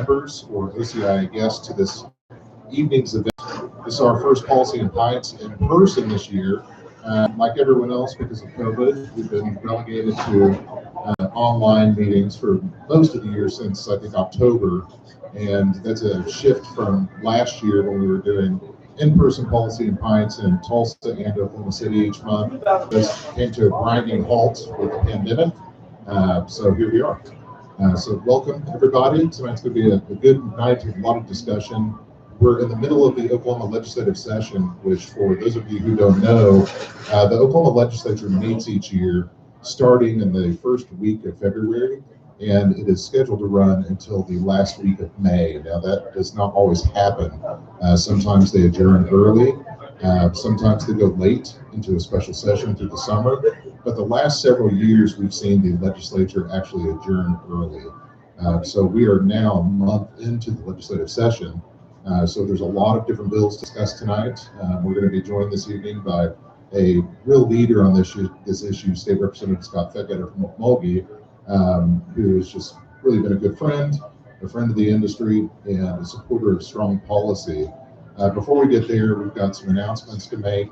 members or OCIA guests to this evening's event. This is our first Policy and Pints in person this year. Like everyone else, because of COVID, we've been relegated to online meetings for most of the year since, I think, October. And that's a shift from last year when we were doing in-person Policy and Pints in Tulsa and Oklahoma City each month. This came to a grinding halt with the pandemic. So here we are. So welcome, everybody. Tonight's going to be a good night with a lot of discussion. We're in the middle of the Oklahoma legislative session, which, for those of you who don't know, the Oklahoma legislature meets each year starting in the first week of February, and it is scheduled to run until the last week of May. Now, that does not always happen. Sometimes they adjourn early. Sometimes they go late into a special session through the summer. But the last several years, we've seen the legislature actually adjourn early. So we are now a month into the legislative session. So there's a lot of different bills discussed tonight. We're going to be joined this evening by a real leader on this issue, State Representative Scott Fettgetter from Mulvey, who has just really been a good friend, a friend of the industry, and a supporter of strong policy. Before we get there, we've got some announcements to make,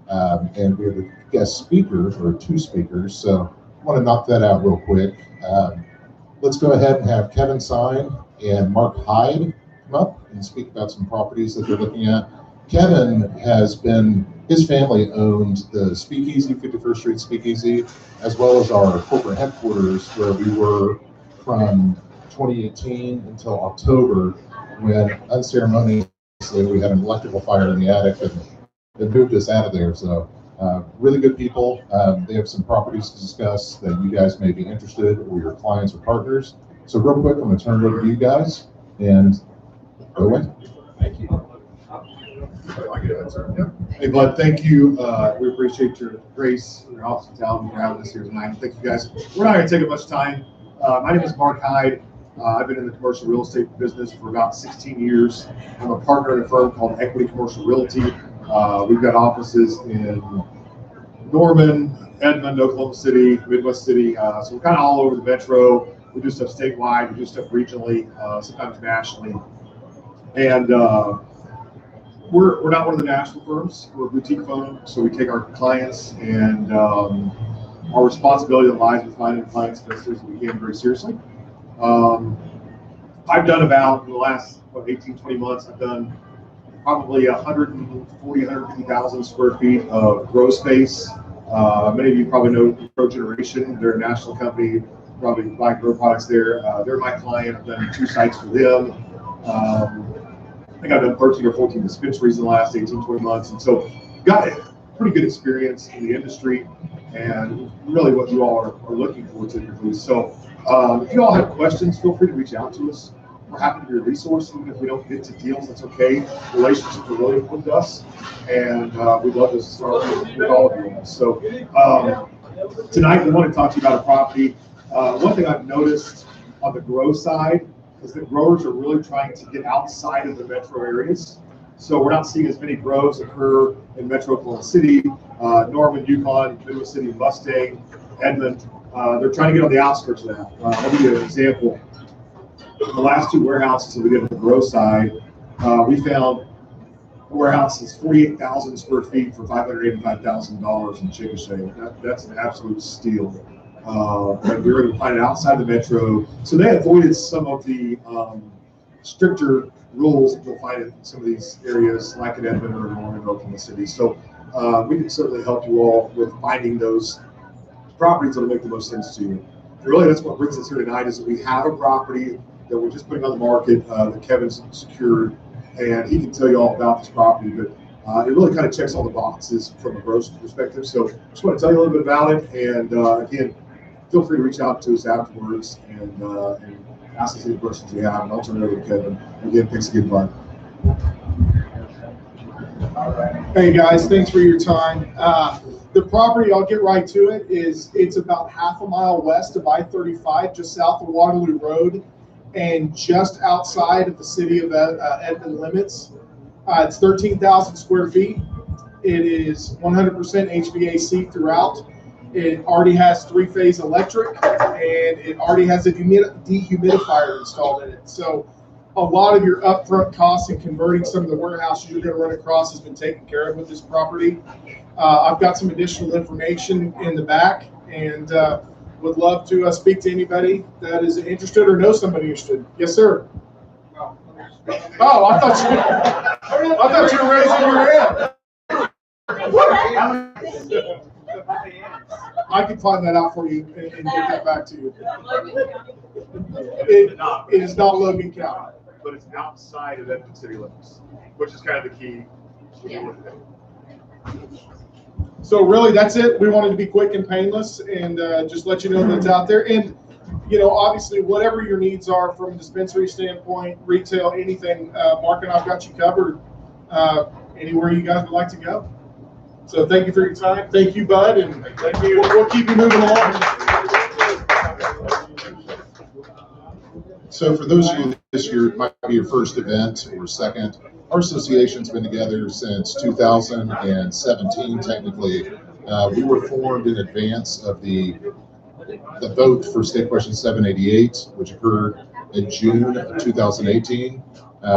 and we have a guest speaker, or two speakers, so I want to knock that out real quick. Let's go ahead and have Kevin Sign and Mark Hyde come up and speak about some properties that they're looking at. Kevin his family owned the Speakeasy, 51st Street Speakeasy, as well as our corporate headquarters, where we were from 2018 until October, when unceremoniously we had an electrical fire in the attic and they moved us out of there. So really good people. They have some properties to discuss that you guys may be interested, or your clients or partners. So real quick, I'm going to turn it over to you guys and go away. Thank you. Hey, Bud, thank you. We appreciate your grace and your hospitality for having us here tonight. Thank you, guys. We're not going to take up much time. My name is Mark Hyde. I've been in the commercial real estate business for about 16 years. I'm a partner in a firm called Equity Commercial Realty. We've got offices in Norman, Edmond, Oklahoma City, Midwest City. So we're kind of all over the metro. We do stuff statewide. We do stuff regionally, sometimes nationally. And we're not one of the national firms. We're a boutique firm, so we take our clients and our responsibility that lies with finding clients as best as we can very seriously. I've done about, in the last 18, 20 months, I've done probably 150,000 square feet of grow space. Many of you probably know Grow Generation. They're a national company, probably buy grow products there. They're my client. I've done 2 sites for them. I think I've done 13 or 14 dispensaries in the last 18, 20 months. And so got a pretty good experience in the industry and really what you all are looking for typically. So if you all have questions, feel free to reach out to us. We're happy to be a resource. Even if we don't get to deals, that's okay. Relationships are really important to us. And we'd love to start with all of you. So tonight we want to talk to you about a property. One thing I've noticed on the grow side is that growers are really trying to get outside of the metro areas. So we're not seeing as many grows occur in Metro Oklahoma City, Norman, Yukon, Midwest City, Mustang, Edmond. They're trying to get on the outskirts of that. I'll give you an example. The last 2 warehouses that we did on the grow side, we found a warehouse that's 48,000 square feet for $585,000 in Chickasha. That's an absolute steal. But we were able to find it outside the metro. So they avoided some of the stricter rules that you'll find in some of these areas, like in Edmond or Norman, Oklahoma City. So we can certainly help you all with finding those properties that will make the most sense to you. And really, that's what brings us here tonight, is that we have a property that we're just putting on the market that Kevin's secured, and he can tell you all about this property. But it really kind of checks all the boxes from a growth perspective. So just want to tell you a little bit about it, and again, feel free to reach out to us afterwards and ask us any questions you have, and I'll turn it over to Kevin. Again, thanks again, Bud. Hey guys, thanks for your time. The property, I'll get right to it, it's about half a mile west of I-35, just south of Waterloo Road, and just outside of the city of Edmond limits. It's 13,000 square feet. It is 100% HVAC throughout. It already has 3-phase electric, and it already has a dehumidifier installed in it. So a lot of your upfront costs in converting some of the warehouses you're going to run across has been taken care of with this property. I've got some additional information in the back, and would love to speak to anybody that is interested or knows somebody interested. Yes, sir. Oh, I thought you were raising your hand. I can find that out for you and get that back to you. It is not Logan County, but it's outside of Edmond city limits, which is kind of the key. Yeah. So really, that's it. We wanted to be quick and painless, and just let you know that's out there. And obviously, whatever your needs are from a dispensary standpoint, retail, anything, Mark and I've got you covered. Anywhere you guys would like to go. So thank you for your time. Thank you, Bud, and thank you. We'll keep you moving along. So for those of you this year, it might be your first event or second. Our association's been together since 2017, technically. We were formed in advance of the vote for State Question 788, which occurred in June of 2018.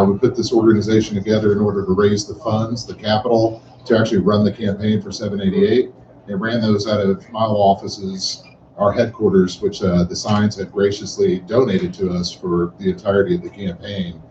We put this organization together in order to raise the funds, the capital, to actually run the campaign for 788. They ran those out of my offices, our headquarters, which the Signs had graciously donated to us for the entirety of the campaign.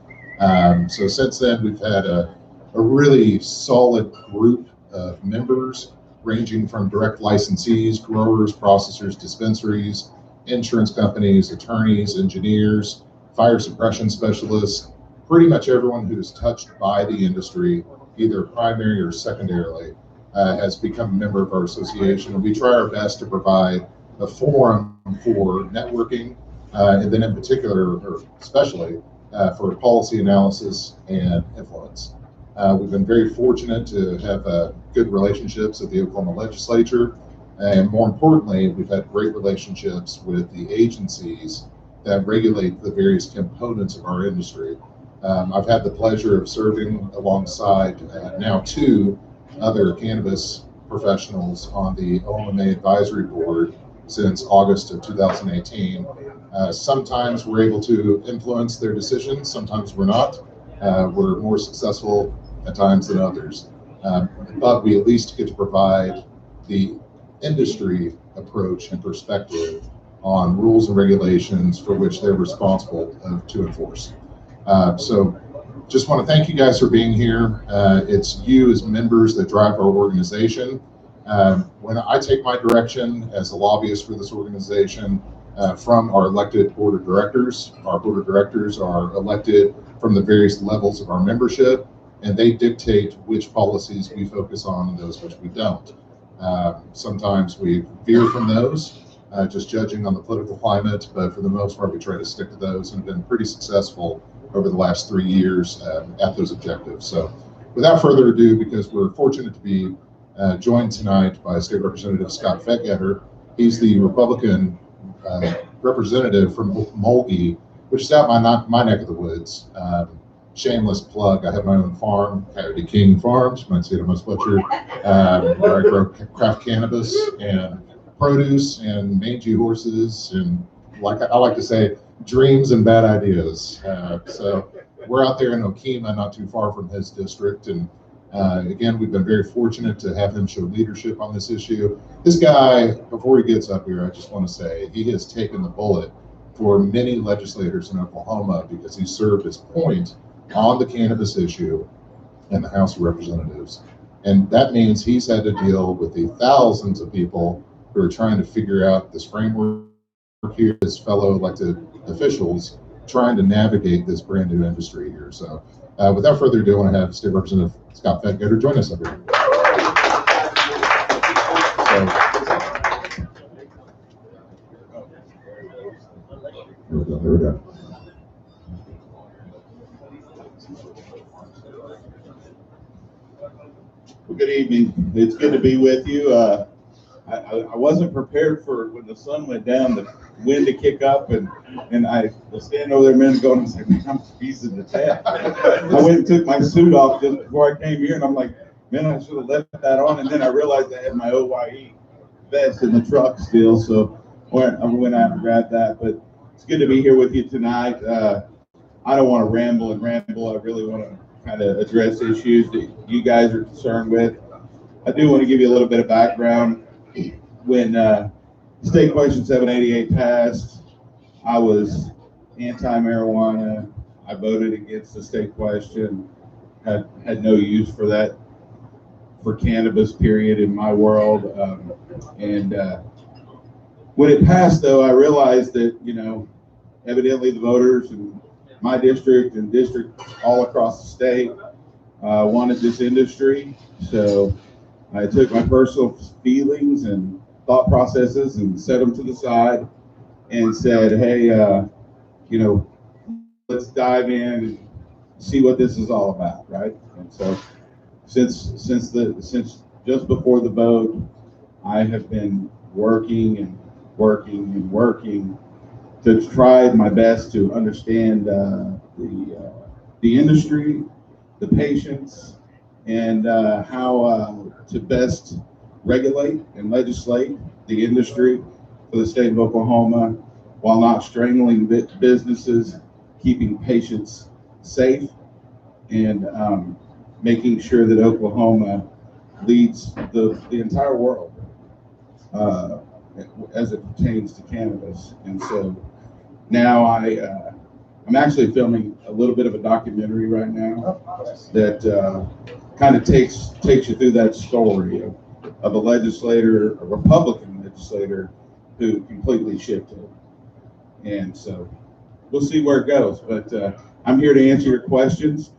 So since then, we've had a really solid group of members, ranging from direct licensees, growers, processors, dispensaries, insurance companies, attorneys, engineers, fire suppression specialists, pretty much everyone who's touched by the industry, either primary or secondarily, has become a member of our association. And we try our best to provide a forum for networking, and then in particular, or especially, for policy analysis and influence. We've been very fortunate to have good relationships with the Oklahoma legislature, and more importantly, we've had great relationships with the agencies that regulate the various components of our industry. I've had the pleasure of serving alongside now 2 other cannabis professionals on the OMA Advisory Board since August of 2018. Sometimes we're able to influence their decisions, sometimes we're not. We're more successful at times than others. But we at least get to provide the industry approach and perspective on rules and regulations for which they're responsible to enforce. So just want to thank you guys for being here. It's you as members that drive our organization. When I take my direction as a lobbyist for this organization from our elected board of directors, our board of directors are elected from the various levels of our membership, and they dictate which policies we focus on and those which we don't. Sometimes we veer from those, just judging on the political climate, but for the most part, we try to stick to those and have been pretty successful over the last 3 years at those objectives. So without further ado, because we're fortunate to be joined tonight by State Representative Scott Fettgetter. He's the Republican representative from Mulgee, which is out my neck of the woods. Shameless plug, I have my own farm, Coyote King Farms, you might see it on my sweatshirt, where I grow craft cannabis and produce and mangy horses and, like I like to say, dreams and bad ideas. So we're out there in Okemah, not too far from his district, and again, we've been very fortunate to have him show leadership on this issue. This guy, before he gets up here, I just want to say he has taken the bullet for many legislators in Oklahoma because he served as point on the cannabis issue in the House of Representatives. And that means he's had to deal with the thousands of people who are trying to figure out this framework here, his fellow elected officials trying to navigate this brand new industry here. So without further ado, I want to have State Representative Scott Fettgetter join us up here. There we go. Well, good evening. It's good to be with you. I wasn't prepared for when the sun went down, the wind to kick up, and I was standing over there a minute ago and I was like, man, I'm freezing to death. I went and took my suit off just before I came here, and I'm like, man, I should have left that on. And then I realized I had my OCIA vest in the truck still, so I went out and grabbed that. But it's good to be here with you tonight. I don't want to ramble and ramble. I really want to kind of address issues that you guys are concerned with. I do want to give you a little bit of background. When State Question 788 passed, I was anti-marijuana. I voted against the state question. Had no use for that, for cannabis, period, in my world. When it passed, though, I realized that, you know, evidently the voters in my district and districts all across the state wanted this industry. So I took my personal feelings and thought processes and set them to the side and said, hey, you know, let's dive in and see what this is all about, right? And so since just before the vote, I have been working to try my best to understand the industry, the patients, and how to best regulate and legislate the industry for the state of Oklahoma while not strangling businesses, keeping patients safe, and making sure that Oklahoma leads the entire world as it pertains to cannabis. And so now I'm actually filming a little bit of a documentary right now that kind of takes you through that story of a legislator, a Republican legislator, who completely shifted. And so we'll see where it goes. But I'm here to answer your questions.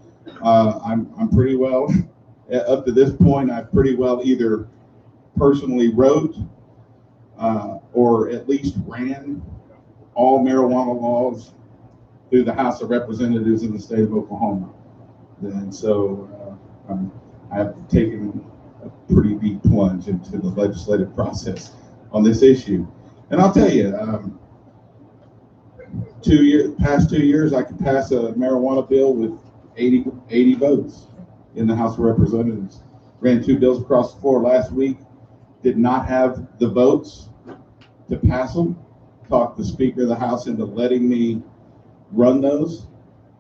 I'm pretty well, up to this point, I've pretty well either personally wrote or at least ran all marijuana laws through the House of Representatives in the state of Oklahoma. And so I've taken a pretty deep plunge into the legislative process on this issue. And I'll tell you, past 2 years, I could pass a marijuana bill with 80 votes in the House of Representatives. Ran 2 bills across the floor last week, did not have the votes to pass them. Talked the Speaker of the House into letting me run those.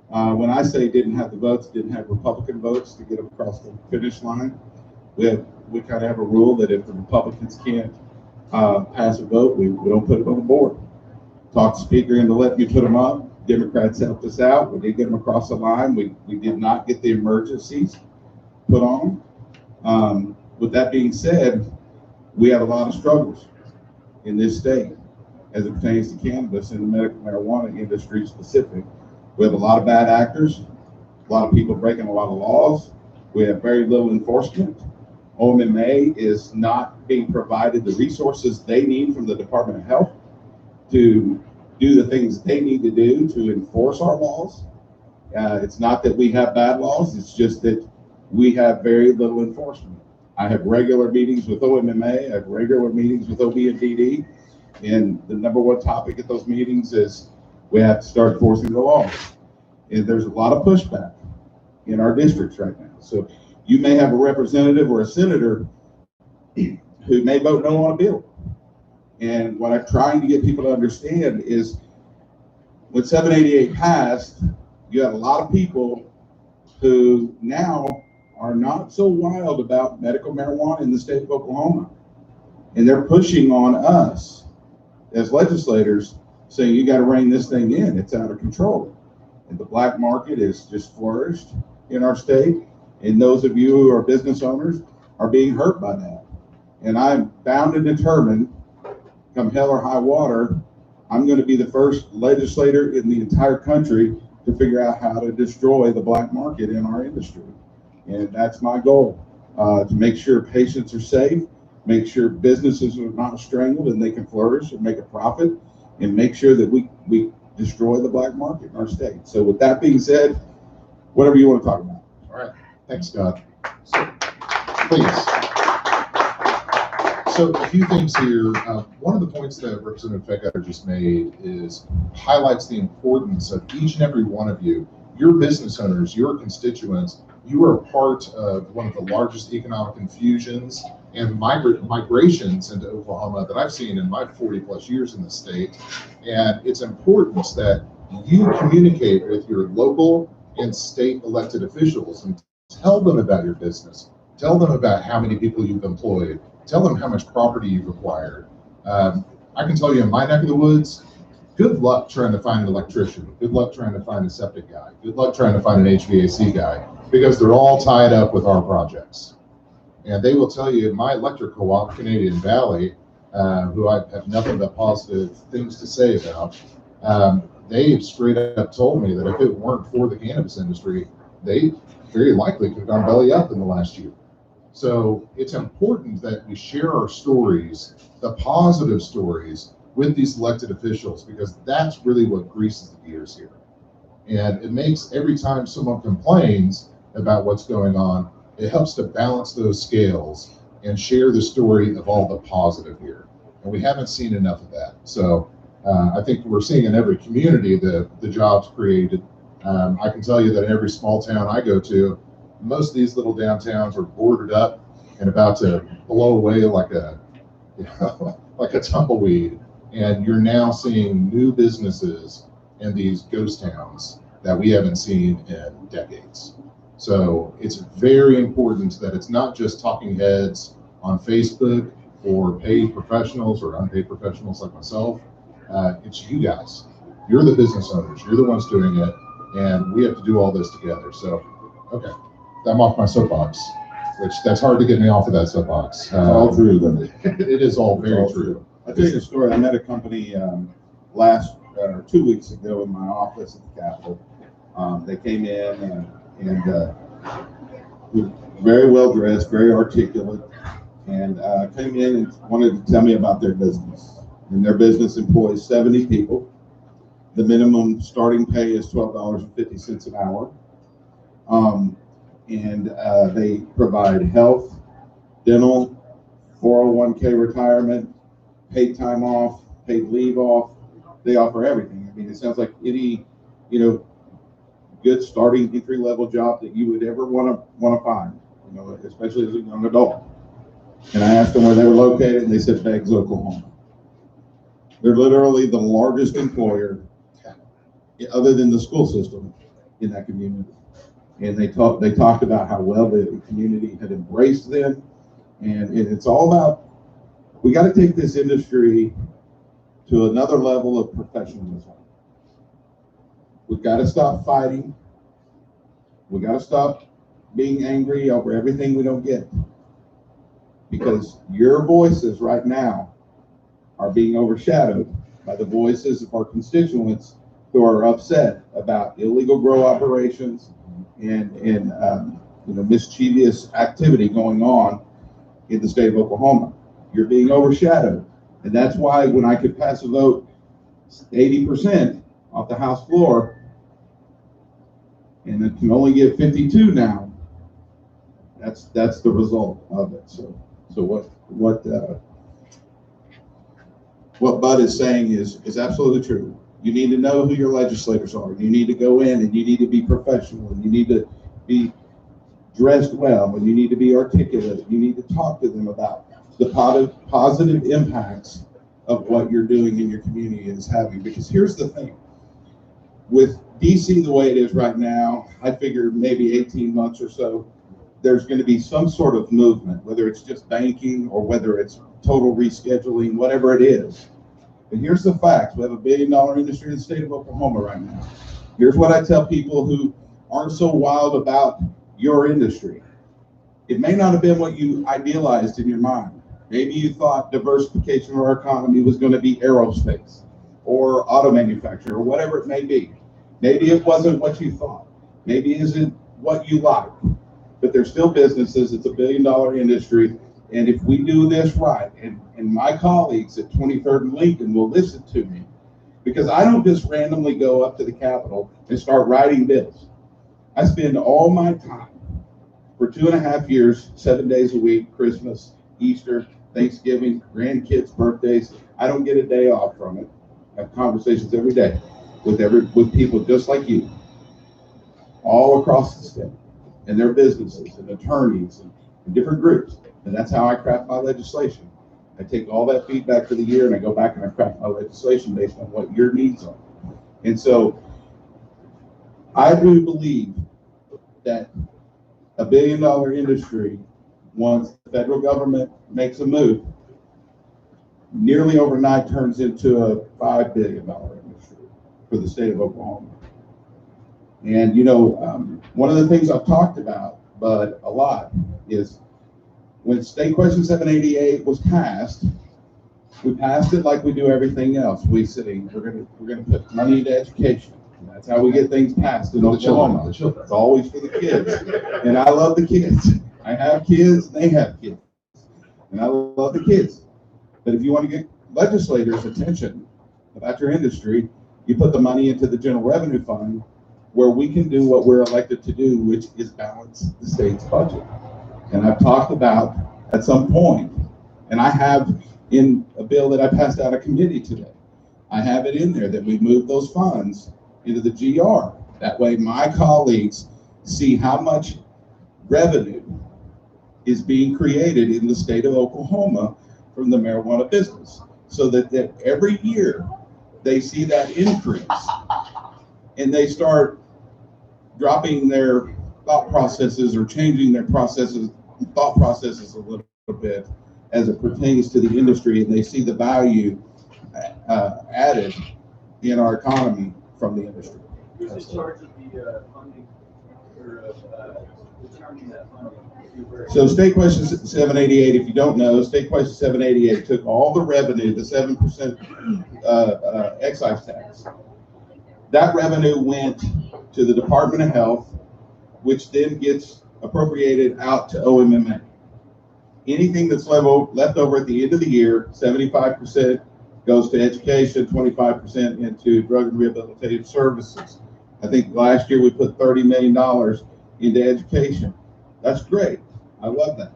When I say didn't have the votes, didn't have Republican votes to get them across the finish line. We kind of have a rule that if the Republicans can't pass a vote, we don't put it on the board. Talked the Speaker into letting me put them up. Democrats helped us out. We did get them across the line. We did not get the emergencies put on them. With that being said, we have a lot of struggles in this state as it pertains to cannabis and the medical marijuana industry specific. We have a lot of bad actors, a lot of people breaking a lot of laws. We have very little enforcement. OMMA is not being provided the resources they need from the Department of Health to do the things they need to do to enforce our laws. It's not that we have bad laws, it's just that we have very little enforcement. I have regular meetings with OMMA, I have regular meetings with OB&DD, and the number one topic at those meetings is we have to start enforcing the laws. And there's a lot of pushback in our districts right now. So you may have a representative or a senator who may vote no on a bill. And what I'm trying to get people to understand is when 788 passed, you have a lot of people who now are not so wild about medical marijuana in the state of Oklahoma. And they're pushing on us as legislators saying, you got to rein this thing in, it's out of control. And the black market is just flourished in our state. And those of you who are business owners are being hurt by that. And I'm bound and determined, come hell or high water, I'm going to be the first legislator in the entire country to figure out how to destroy the black market in our industry. And that's my goal, to make sure patients are safe, make sure businesses are not strangled and they can flourish and make a profit, and make sure that we destroy the black market in our state. So with that being said, whatever you want to talk about. All right, thanks, Scott. So, please. So a few things here. One of the points that Representative Feckeder just made highlights the importance of each and every one of you, your business owners, your constituents. You are a part of one of the largest economic infusions and migrations into Oklahoma that I've seen in my 40 plus years in the state. And it's important that you communicate with your local and state elected officials and tell them about your business. Tell them about how many people you've employed. Tell them how much property you've acquired. I can tell you in my neck of the woods, good luck trying to find an electrician. Good luck trying to find a septic guy. Good luck trying to find an HVAC guy, because they're all tied up with our projects. And they will tell you, my electric co-op, Canadian Valley, who I have nothing but positive things to say about, they straight up told me that if it weren't for the cannabis industry, they very likely could have gone belly up in the last year. So it's important that we share our stories, the positive stories, with these elected officials, because that's really what greases the gears here. And it makes, every time someone complains about what's going on, it helps to balance those scales and share the story of all the positive here. And we haven't seen enough of that. So I think we're seeing in every community the jobs created. I can tell you that in every small town I go to, most of these little downtowns are boarded up and about to blow away like a, like a tumbleweed. And you're now seeing new businesses in these ghost towns that we haven't seen in decades. So it's very important that it's not just talking heads on Facebook or paid professionals or unpaid professionals like myself. It's you guys. You're the business owners. You're the ones doing it. And we have to do all this together. So, okay, I'm off my soapbox, which that's hard to get me off of that soapbox. It's all true, then. It is all very true. I'll tell you a story. I met a company 2 weeks ago in my office at the Capitol. They came in and very well dressed, very articulate, and came in and wanted to tell me about their business. And their business employs 70 people. The minimum starting pay is $12.50 an hour. And they provide health, dental, 401k retirement, paid time off, paid leave off. They offer everything. I mean, it sounds like any, good starting entry-level job that you would ever want to find, especially as a young adult. And I asked them where they were located, and they said Beggs, Oklahoma. They're literally the largest employer, other than the school system, in that community. And they talked about how well the community had embraced them, and it's all about, we got to take this industry to another level of professionalism. We've got to stop fighting. We got to stop being angry over everything we don't get. Because your voices right now are being overshadowed by the voices of our constituents who are upset about illegal grow operations and mischievous activity going on in the state of Oklahoma. You're being overshadowed. And that's why when I could pass a vote 80% off the House floor, and it can only get 52 now, that's the result of it. So what Bud is saying is absolutely true. You need to know who your legislators are. You need to go in and you need to be professional, and you need to be dressed well, and you need to be articulate. You need to talk to them about the positive impacts of what you're doing in your community is having. Because here's the thing, with DC the way it is right now, I figure maybe 18 months or so, there's going to be some sort of movement, whether it's just banking or whether it's total rescheduling, whatever it is. But here's the facts. We have $1 billion industry in the state of Oklahoma right now. Here's what I tell people who aren't so wild about your industry. It may not have been what you idealized in your mind. Maybe you thought diversification of our economy was going to be aerospace or auto manufacturing or whatever it may be. Maybe it wasn't what you thought. Maybe it isn't what you like. But they're still businesses. It's $1 billion industry. And if we do this right, and my colleagues at 23rd and Lincoln will listen to me, because I don't just randomly go up to the Capitol and start writing bills. I spend all my time for 2.5 years, 7 days a week, Christmas, Easter, Thanksgiving, grandkids' birthdays. I don't get a day off from it. I have conversations every day with people just like you, all across the state, and their businesses and attorneys and different groups. And that's how I craft my legislation. I take all that feedback for the year and I go back and I craft my legislation based on what your needs are. And so I do believe that a $1 billion industry, once the federal government makes a move, nearly overnight turns into a $5 billion industry for the state of Oklahoma. And one of the things I've talked about, but a lot, is when State Question 788 was passed, we passed it like we do everything else. We say we're gonna put money into education. And that's how we get things passed in Oklahoma. The children. It's always for the kids. And I love the kids. I have kids, and they have kids. And I love the kids. But if you want to get legislators' attention about your industry, you put the money into the general revenue fund, where we can do what we're elected to do, which is balance the state's budget. And I've talked about at some point, and I have in a bill that I passed out of committee today, I have it in there that we move those funds into the GR. That way my colleagues see how much revenue is being created in the state of Oklahoma from the marijuana business, so that every year they see that increase and they start dropping their thought processes or changing their thought processes a little bit as it pertains to the industry, and they see the value added in our economy from the industry. Who's in charge of the funding or determining that funding? So State Question 788, if you don't know, State Question 788 took all the revenue, the 7% excise tax. That revenue went to the Department of Health, which then gets appropriated out to OMMA. Anything that's left over at the end of the year, 75% goes to education, 25% into drug and rehabilitative services. I think last year we put $30 million into education. That's great. I love that.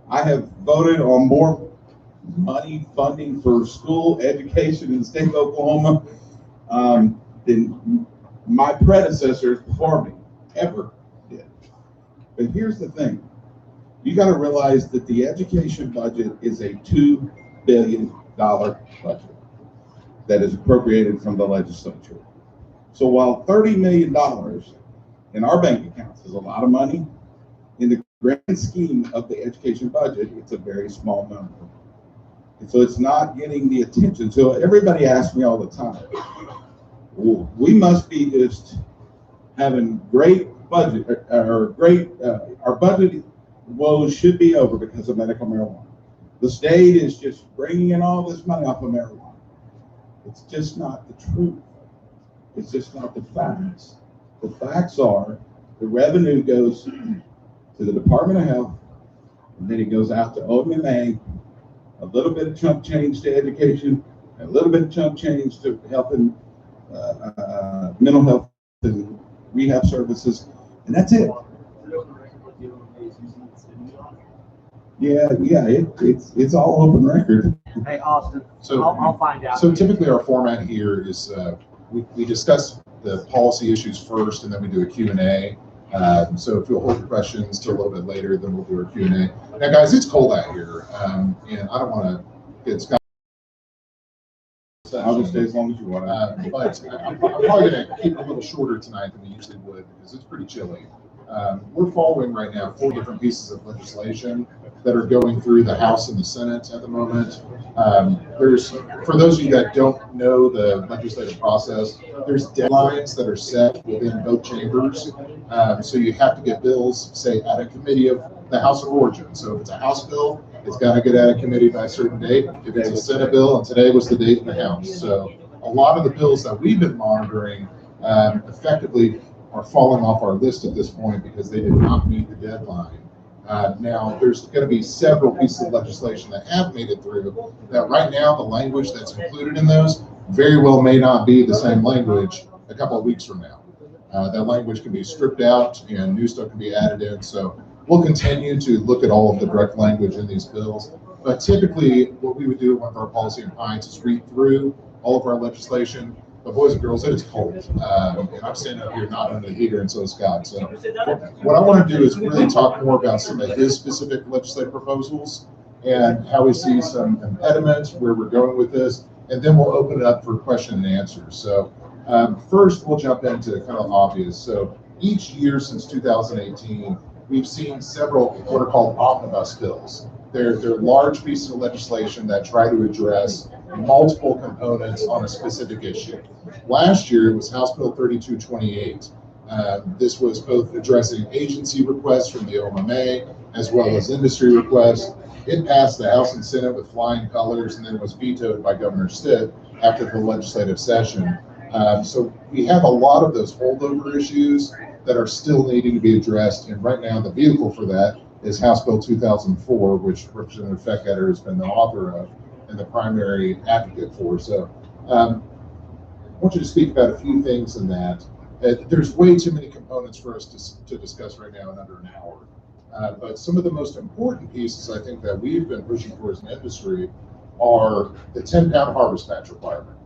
I have voted on more money funding for school education in the state of Oklahoma than my predecessors before me ever did. But here's the thing. You got to realize that the education budget is a $2 billion budget that is appropriated from the legislature. So while $30 million in our bank accounts is a lot of money, in the grand scheme of the education budget, it's a very small number. And so it's not getting the attention. So everybody asks me all the time, we must be just having great budget or our budget woes should be over because of medical marijuana. The state is just bringing in all this money off of marijuana. It's just not the truth. It's just not the facts. The facts are the revenue goes to the Department of Health, and then it goes out to OMMA, a little bit of chunk change to education, a little bit of chunk change to health and mental health and rehab services, and that's it. Yeah, it's all open record. Hey, Austin, So I'll find out. So typically our format here is we discuss the policy issues first, and then we do a Q&A. So if you'll hold your questions till a little bit later, then we'll do our Q&A. Now, guys, it's cold out here, and I don't want to get Scott. I'll just stay as long as you want. But I'm probably going to keep it a little shorter tonight than we usually would because it's pretty chilly. We're following right now 4 different pieces of legislation that are going through the House and the Senate at the moment. For those of you that don't know the legislative process, there's deadlines that are set within both chambers. So you have to get bills, say, out of committee of the House of Origin. So if it's a House bill, it's got to get out of committee by a certain date. If it's a Senate bill, and today was the date in the House. So a lot of the bills that we've been monitoring effectively are falling off our list at this point because they did not meet the deadline. Now, there's going to be several pieces of legislation that have made it through that right now the language that's included in those very well may not be the same language a couple of weeks from now. That language can be stripped out and new stuff can be added in. So we'll continue to look at all of the direct language in these bills. But typically what we would do with our policy in Pints is read through all of our legislation. But boys and girls, it is cold. And I'm standing up here not under the heater, and so is Scott. So what I want to do is really talk more about some of his specific legislative proposals and how we see some impediments, where we're going with this, and then we'll open it up for question and answers. So First, we'll jump into kind of obvious. So each year since 2018, we've seen several what are called omnibus bills. They're large pieces of legislation that try to address multiple components on a specific issue. Last year, it was House Bill 3228. This was both addressing agency requests from the OMA as well as industry requests. It passed the House and Senate with flying colors and then was vetoed by Governor Stitt after the legislative session. So we have a lot of those holdover issues that are still needing to be addressed. And right now, the vehicle for that is House Bill 2004, which Representative Feckeder has been the author of and the primary advocate for. So I want you to speak about a few things in that. There's way too many components for us to discuss right now in under an hour. But some of the most important pieces I think that we've been pushing for as an industry are the 10-pound harvest batch requirement.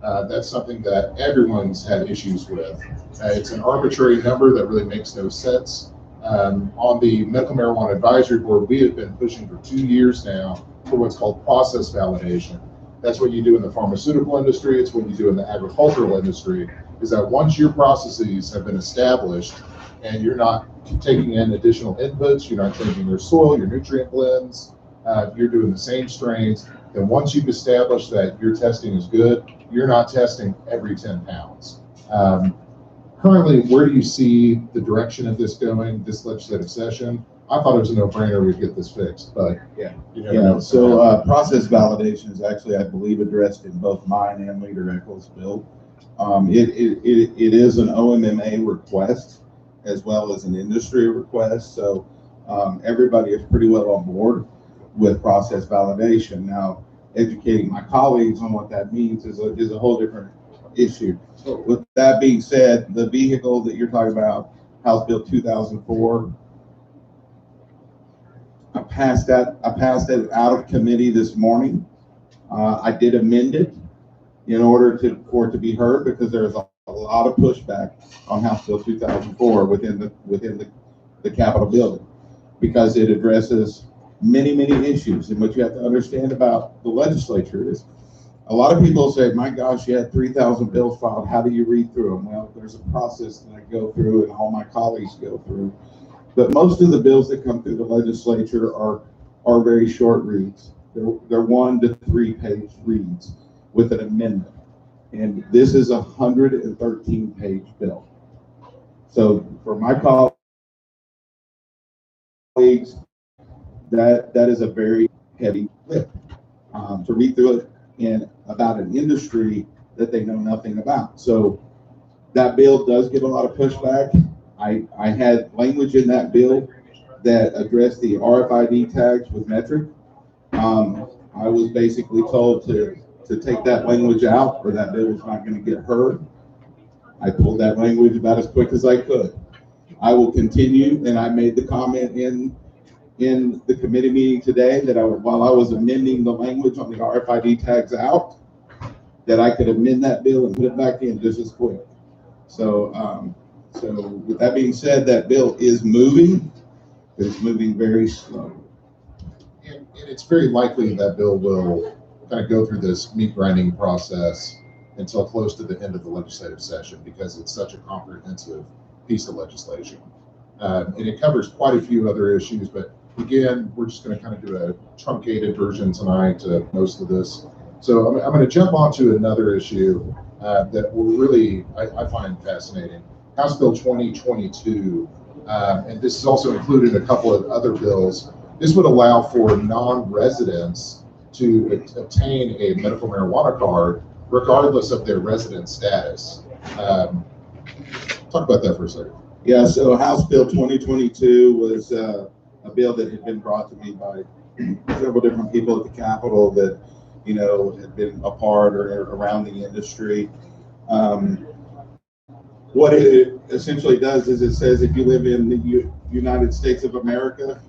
That's something that everyone's had issues with. It's an arbitrary number that really makes no sense. On the Medical Marijuana Advisory Board, we have been pushing for 2 years now for what's called process validation. That's what you do in the pharmaceutical industry. It's what you do in the agricultural industry, is that once your processes have been established and you're not taking in additional inputs, you're not changing your soil, your nutrient blends, you're doing the same strains, then once you've established that your testing is good, you're not testing every 10 pounds. Currently, where do you see the direction of this going this legislative session? I thought it was a no-brainer we'd get this fixed, but Yeah. you never know. So process validation is actually, I believe, addressed in both mine and Leader Eccles' bill. It is an OMMA request as well as an industry request. So everybody is pretty well on board with process validation. Now, educating my colleagues on what that means is a whole different issue. With that being said, the vehicle that you're talking about, House Bill 2004, I passed it out of committee this morning. I did amend it in order for it to be heard because there's a lot of pushback on House Bill 2004 within the Capitol building because it addresses many issues. And what you have to understand about the legislature is a lot of people say, my gosh, you had 3,000 bills filed. How do you read through them? Well, there's a process that I go through and all my colleagues go through. But most of the bills that come through the legislature are very short reads. They're 1 to 3 page reads with an amendment. And this is a 113-page bill. So for my colleagues, that is a very heavy lift to read through it and about an industry that they know nothing about. So that bill does get a lot of pushback. I had language in that bill that addressed the RFID tags with metric. I was basically told to take that language out or that bill was not going to get heard. I pulled that language about as quick as I could. I will continue, and I made the comment in the committee meeting today that while I was amending the language on the RFID tags out, that I could amend that bill and put it back in just as quick. So with that being said, that bill is moving, but it's moving very slow. And it's very likely that bill will kind of go through this meat grinding process until close to the end of the legislative session because it's such a comprehensive piece of legislation. And it covers quite a few other issues, but again, we're just going to kind of do a truncated version tonight to most of this. So I'm going to jump onto another issue that will really, I find fascinating. House Bill 2022, and this is also included in a couple of other bills. This would allow for non-residents to obtain a medical marijuana card regardless of their resident status. Talk about that for a second. Yeah, so House Bill 2022 was a bill that had been brought to me by several different people at the Capitol that, had been a part or around the industry. What it essentially does is it says if you live in the United States of America,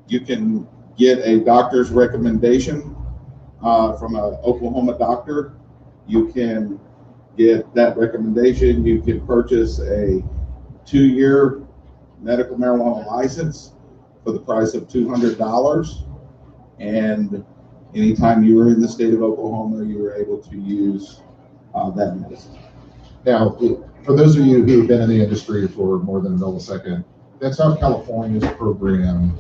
you can get a doctor's recommendation from an Oklahoma doctor. You can get that recommendation. You can purchase a 2-year medical marijuana license for the price of $200. And anytime you were in the state of Oklahoma, you were able to use that medicine. Now, for those of you who have been in the industry for more than a millisecond, that's how California's program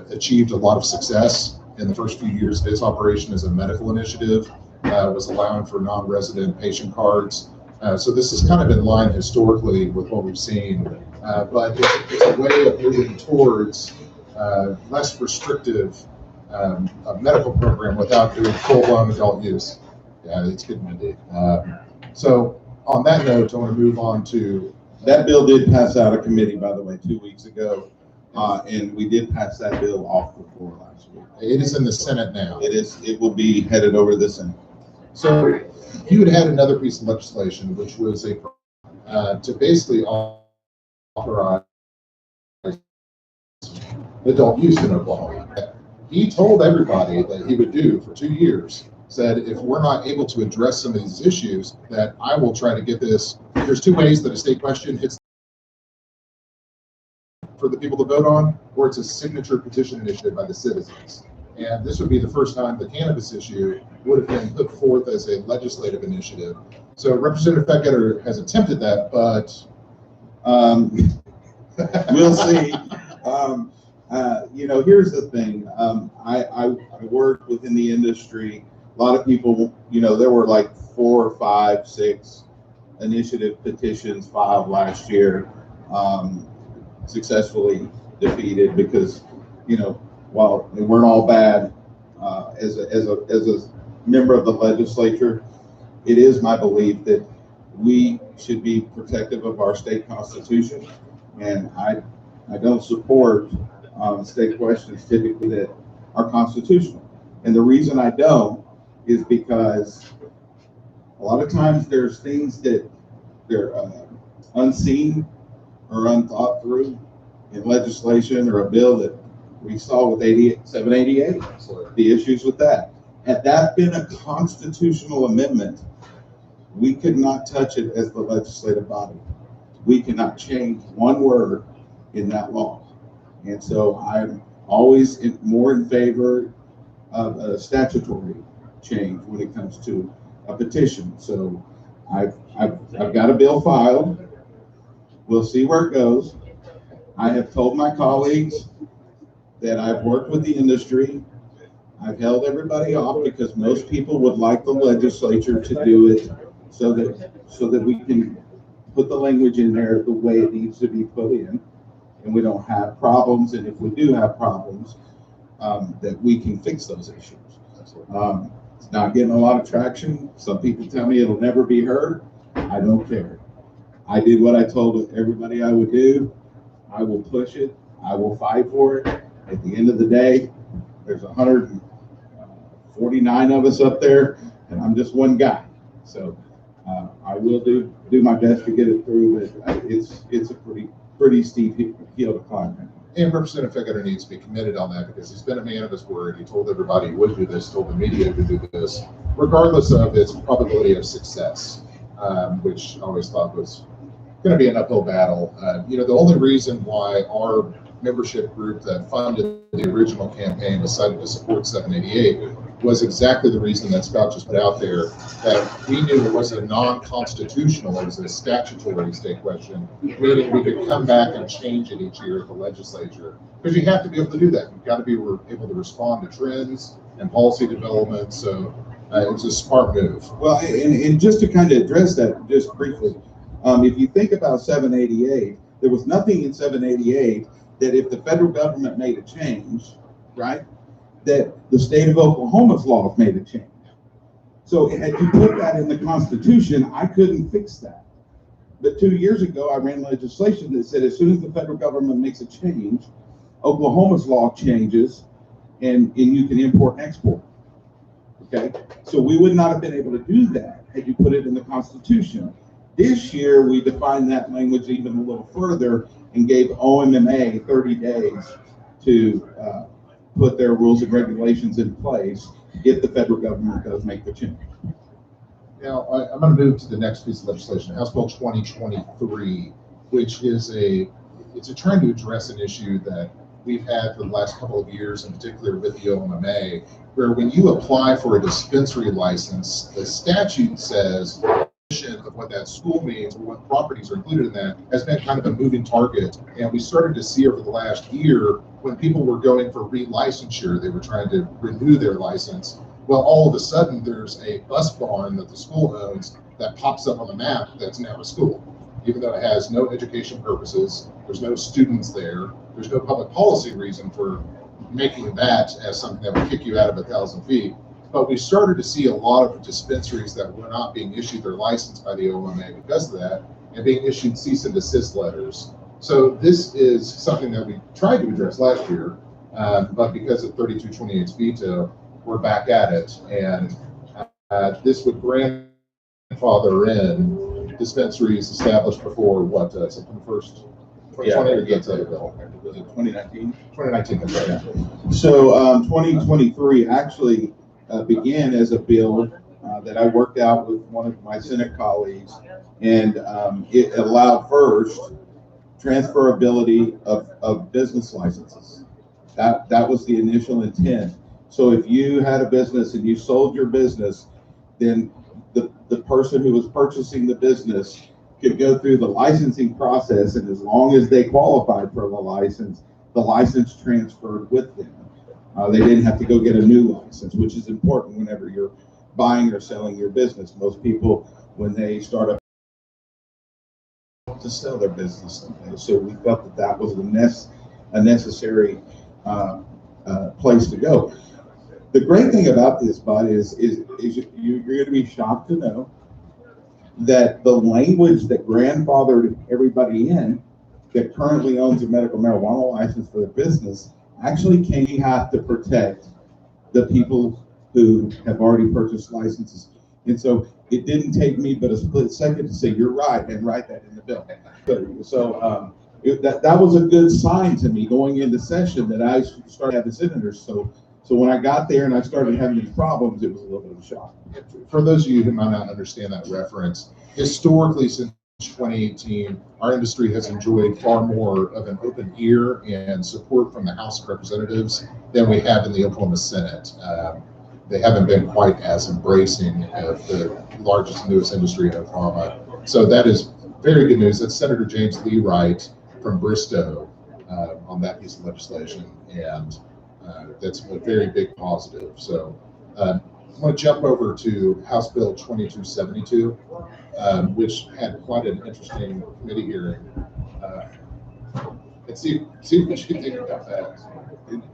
achieved a lot of success in the first few years of its operation as a medical initiative. Was allowing for non-resident patient cards. So this is kind of in line historically with what we've seen, but it's a way of moving towards less restrictive medical program without doing full-blown adult use. Yeah, it's getting indeed. So on that note, I want to move on to. That bill did pass out of committee, by the way, 2 weeks ago, and we did pass that bill off the floor last week. It is in the Senate now. It is. It will be headed over the Senate. So you had another piece of legislation, which was to basically authorize adult use in Oklahoma. He told everybody that he would do for 2 years, said if we're not able to address some of these issues, that I will try to get this. There's two ways that a state question hits for the people to vote on, or it's a signature petition initiative by the citizens. And this would be the first time the cannabis issue would have been put forth as a legislative initiative. So Representative Feckgetter has attempted that, but we'll see. Here's the thing. I work within the industry. A lot of people, there were like 4, 5, 6 initiative petitions filed last year, successfully defeated because, while they weren't all bad, as a member of the legislature, it is my belief that we should be protective of our state constitution, and I don't support state questions typically that are constitutional. And the reason I don't is because a lot of times there's things that they're unseen or unthought through in legislation or a bill that we saw with 788, the issues with that. Had that been a constitutional amendment, we could not touch it as the legislative body. We cannot change one word in that law. And so I'm always more in favor of a statutory change when it comes to a petition. So I've got a bill filed. We'll see where it goes. I have told my colleagues that I've worked with the industry. I've held everybody off because most people would like the legislature to do it so that we can put the language in there the way it needs to be put in, and we don't have problems. And if we do have problems, that we can fix those issues. It's not getting a lot of traction. Some people tell me it'll never be heard. I don't care. I did what I told everybody I would do. I will push it. I will fight for it. At the end of the day, there's 149 of us up there, and I'm just one guy. So I will do my best to get it through, but it's a pretty steep hill to climb. And Representative Feckgetter needs to be committed on that because he's been a man of his word. He told everybody he would do this, told the media he would do this, regardless of its probability of success, which I always thought was going to be an uphill battle. The only reason why our membership group that funded the original campaign decided to support 788 was exactly the reason that Scott just put out there, that we knew it was a non-constitutional, it was a statutory state question, meaning we could come back and change it each year at the legislature. Because you have to be able to do that. You've got to be able to respond to trends and policy development. So it was a smart move. Well, and just to kind of address that just briefly, if you think about 788, there was nothing in 788 that if the federal government made a change, right, that the state of Oklahoma's laws made a change. So had you put that in the Constitution, I couldn't fix that. But 2 years ago, I ran legislation that said as soon as the federal government makes a change, Oklahoma's law changes and you can import and export. Okay, so we would not have been able to do that had you put it in the Constitution. This year, we defined that language even a little further and gave OMMA 30 days to put their rules and regulations in place if the federal government does make the change. Now, I'm going to move to the next piece of legislation, House Bill 2023, which is trying to address an issue that we've had for the last couple of years, in particular with the OMMA, where when you apply for a dispensary license, the statute says the of what that school means or what properties are included in that has been kind of a moving target. And we started to see over the last year when people were going for relicensure, they were trying to renew their license. Well, all of a sudden there's a bus barn that the school owns that pops up on the map that's now a school. Even though it has no education purposes, there's no students there, there's no public policy reason for making that as something that would kick you out of 1,000 feet. But we started to see a lot of dispensaries that were not being issued their license by the OMA because of that, and being issued cease and desist letters. So this is something that we tried to address last year, but because of 3228's veto, we're back at it. And this would grandfather in dispensaries established before what, September 1st, 2020, or gets that bill? Was it 2019? 2019, that's right. Yeah. So 2023 actually began as a bill that I worked out with one of my Senate colleagues, and it allowed first transferability of business licenses. That was the initial intent. So if you had a business and you sold your business, then the person who was purchasing the business could go through the licensing process, and as long as they qualified for the license transferred with them. They didn't have to go get a new license, which is important whenever you're buying or selling your business. Most people, when they start up, to sell their business someday. So we felt that that was a necessary place to go. The great thing about this, Bud, is you're going to be shocked to know that the language that grandfathered everybody in that currently owns a medical marijuana license for their business actually can have to protect the people who have already purchased licenses. And so it didn't take me but a split second to say, you're right, and write that in the bill. So that was a good sign to me going into session that I started having senators. So when I got there and I started having these problems, it was a little bit of a shock. For those of you who might not understand that reference, historically since 2018, our industry has enjoyed far more of an open ear and support from the House of Representatives than we have in the Oklahoma Senate. They haven't been quite as embracing of the largest and newest industry in Oklahoma. So that is very good news. That's Senator James Lee Wright from Bristow on that piece of legislation, and that's a very big positive. So I want to jump over to House Bill 2272, which had quite an interesting committee hearing. And see what you think about that.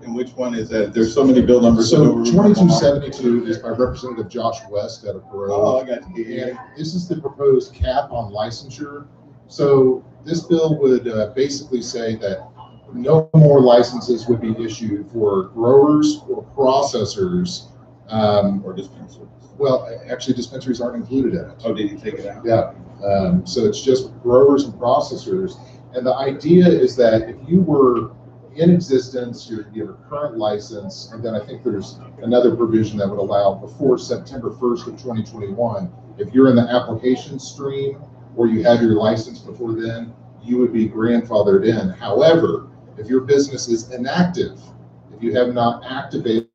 And which one is that? There's so many bill numbers. So 2272 is by Representative Josh West out of Grove. Oh, I got you. And this is the proposed cap on licensure. So this bill would basically say that no more licenses would be issued for growers or processors. Or dispensaries. Well, actually, dispensaries aren't included in it. Oh, did you take it out? Yeah. So it's just growers and processors. And the idea is that if you were in existence, your current license, and then I think there's another provision that would allow before September 1st of 2021, if you're in the application stream or you have your license before then, you would be grandfathered in. However, if your business is inactive, if you have not activated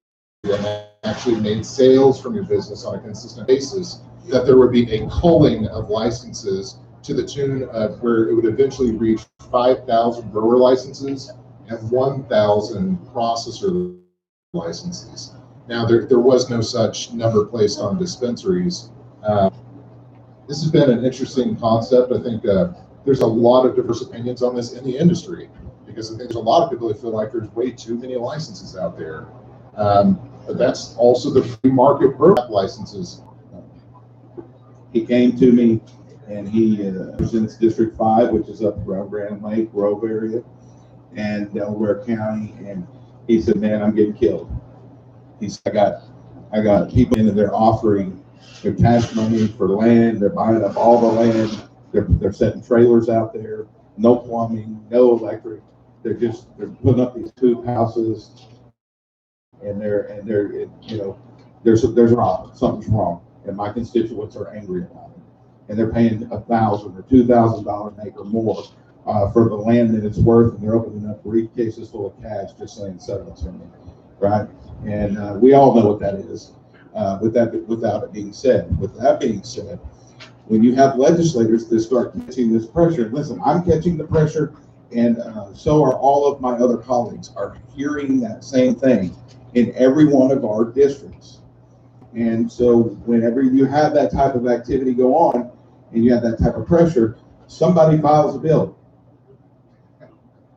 and actually made sales from your business on a consistent basis, that there would be a culling of licenses to the tune of where it would eventually reach 5,000 grower licenses and 1,000 processor licenses. Now, there was no such number placed on dispensaries. This has been an interesting concept. I think there's a lot of diverse opinions on this in the industry, because I think there's a lot of people that feel like there's way too many licenses out there. But that's also the free market program licenses. He came to me and he represents District 5, which is up around Grand Lake, Grove area, and Delaware County. And he said, man, I'm getting killed. He said, I got people in and they're offering their tax money for land. They're buying up all the land. They're setting trailers out there, no plumbing, no electric. They're putting up these tube houses, and they're you know, there's a problem. Something's wrong, and my constituents are angry about it, and they're paying $1,000 or $2,000 an acre more for the land that it's worth, and they're opening up briefcases full of cash just saying settlements in it, right? And we all know what that is. Without it being said, with that being said, when you have legislators that start catching this pressure, listen, I'm catching the pressure, and so are all of my other colleagues are hearing that same thing in every one of our districts. And so whenever you have that type of activity go on and you have that type of pressure, somebody files a bill.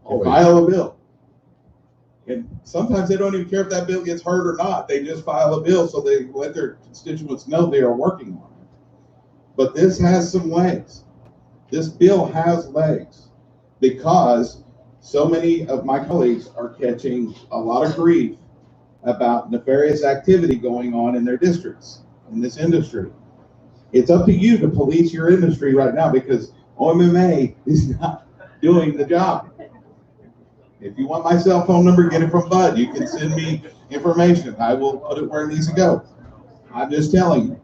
File a bill. And sometimes they don't even care if that bill gets heard or not. They just file a bill so they let their constituents know they are working on it. But this has some legs. This bill has legs because so many of my colleagues are catching a lot of grief about nefarious activity going on in their districts, in this industry. It's up to you to police your industry right now because OMMA is not doing the job. If you want my cell phone number, get it from Bud. You can send me information. I will put it where it needs to go. I'm just telling you,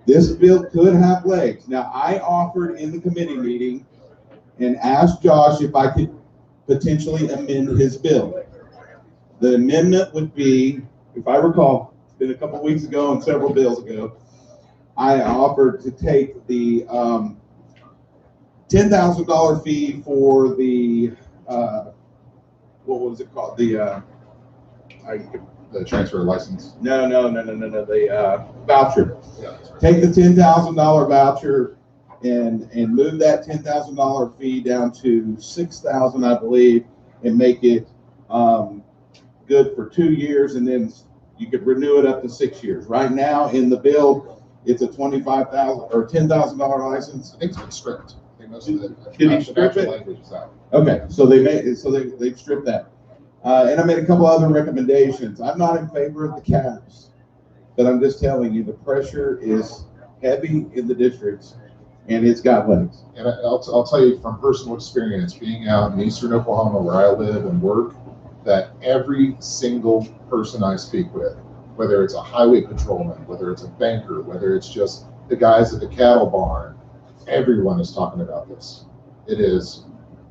this bill could have legs. Now, I offered in the committee meeting and asked Josh if I could potentially amend his bill. The amendment would be, if I recall, it's been a couple of weeks ago and several bills ago, I offered to take the $10,000 fee for the, what was it called? The transfer license. No, the voucher. Yeah. Take the $10,000 voucher and move that $10,000 fee down to $6,000, I believe, and make it good for 2 years, and then you could renew it up to 6 years. Right now in the bill, it's a $25,000 or $10,000 license. I think it's been stripped. I think most of the Did he strip it? language is out. Okay, so they've stripped that. And I made a couple other recommendations. I'm not in favor of the caps, but I'm just telling you the pressure is heavy in the districts, and it's got legs. And I'll tell you from personal experience, being out in eastern Oklahoma where I live and work, that every single person I speak with, whether it's a highway patrolman, whether it's a banker, whether it's just the guys at the cattle barn, everyone is talking about this. It is,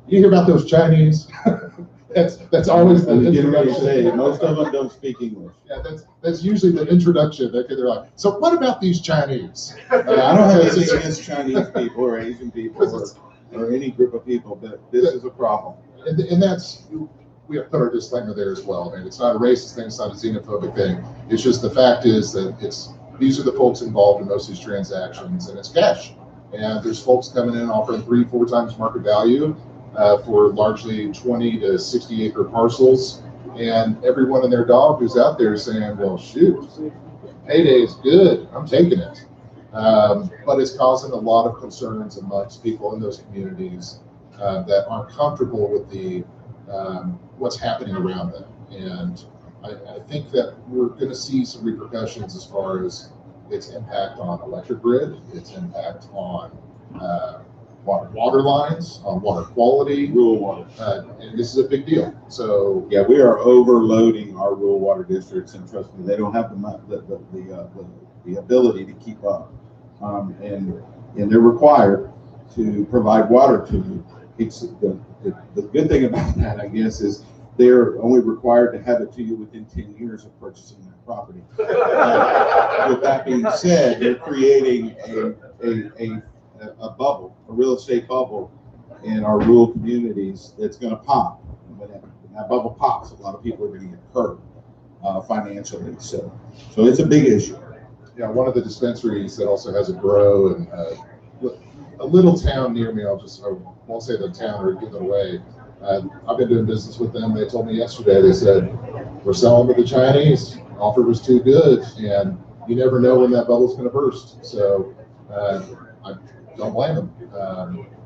you hear about those Chinese? that's always the introduction. Most of them don't speak English. Yeah, that's usually the introduction. They're like, so what about these Chinese? I don't have anything against Chinese people or Asian people or any group of people, but this is a problem. And that's, we have to put our disclaimer there as well. I mean, it's not a racist thing, it's not a xenophobic thing. It's just the fact is that these are the folks involved in most of these transactions, and it's cash. And there's folks coming in offering 3-4 times market value for largely 20 to 60 acre parcels. And everyone and their dog who's out there saying, well, shoot, payday is good, I'm taking it. But it's causing a lot of concerns amongst people in those communities that aren't comfortable with the what's happening around them. And I think that we're going to see some repercussions as far as its impact on electric grid, its impact on water lines, on water quality, Rural water. and this is a big deal. So Yeah, we are overloading our rural water districts, and trust me, they don't have the ability to keep up. And they're required to provide water to you. It's the good thing about that, I guess, is they're only required to have it to you within 10 years of purchasing that property. With that being said, they're creating a bubble, a real estate bubble in our rural communities that's going to pop. And when that bubble pops, a lot of people are going to get hurt financially. So it's a big issue. yeah, one of the dispensaries that also has a grow and a little town near me, I won't say the town or give it away. I've been doing business with them. They told me yesterday, they said, we're selling to the Chinese. Offer was too good, and you never know when that bubble's going to burst. So I don't blame them.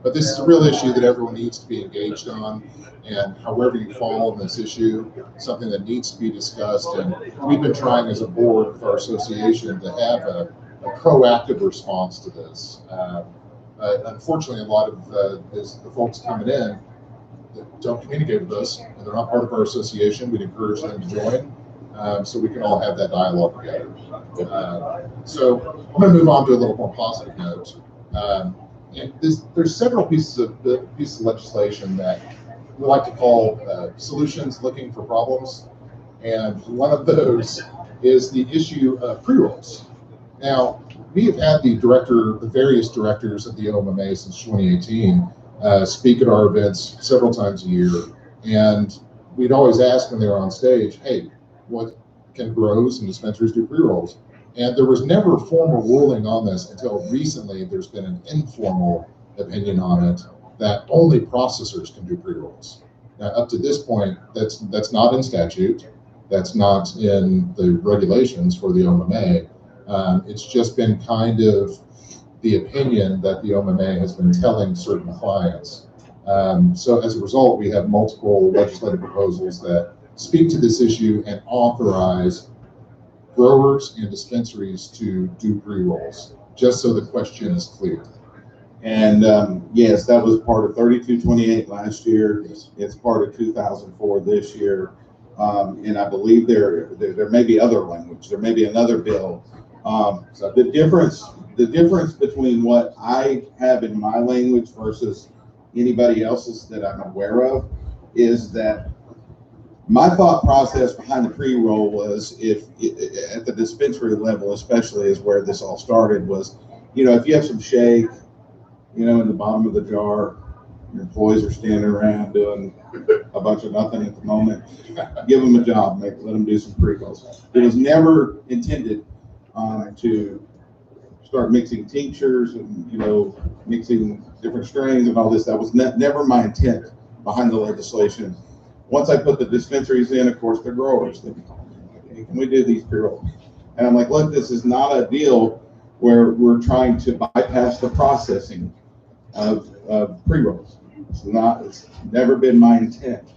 But this is a real issue that everyone needs to be engaged on, and however you fall in this issue, something that needs to be discussed. And we've been trying as a board for our association to have a proactive response to this. Unfortunately, a lot of the folks coming in that don't communicate with us, and they're not part of our association. We'd encourage them to join so we can all have that dialogue together. So I'm going to move on to a little more positive note. And there's several pieces of legislation that we like to call solutions looking for problems. And one of those is the issue of pre-rolls. Now, we have had the various directors of the OMMA since 2018 speak at our events several times a year, and we'd always ask when they were on stage, hey, what can grows and dispensaries do pre-rolls? And there was never a formal ruling on this until recently. There's been an informal opinion on it that only processors can do pre-rolls. Now, up to this point, that's not in statute. That's not in the regulations for the OMMA. It's just been kind of the opinion that the OMMA has been telling certain clients. So as a result, we have multiple legislative proposals that speak to this issue and authorize growers and dispensaries to do pre-rolls, just so the question is clear. And yes, that was part of 3228 last year. It's part of 2004 this year. And I believe there may be other language. There may be another bill. So the difference between what I have in my language versus anybody else's that I'm aware of is that my thought process behind the pre-roll was, if at the dispensary level especially is where this all started, was, if you have some shake, in the bottom of the jar, your employees are standing around doing a bunch of nothing at the moment, give them a job, let them do some pre-rolls. It was never intended to start mixing tinctures and, mixing different strains and all this. That was never my intent behind the legislation. Once I put the dispensaries in, of course, the growers, hey, can we do these pre-rolls? And I'm like, look, this is not a deal where we're trying to bypass the processing of pre-rolls. It's never been my intent.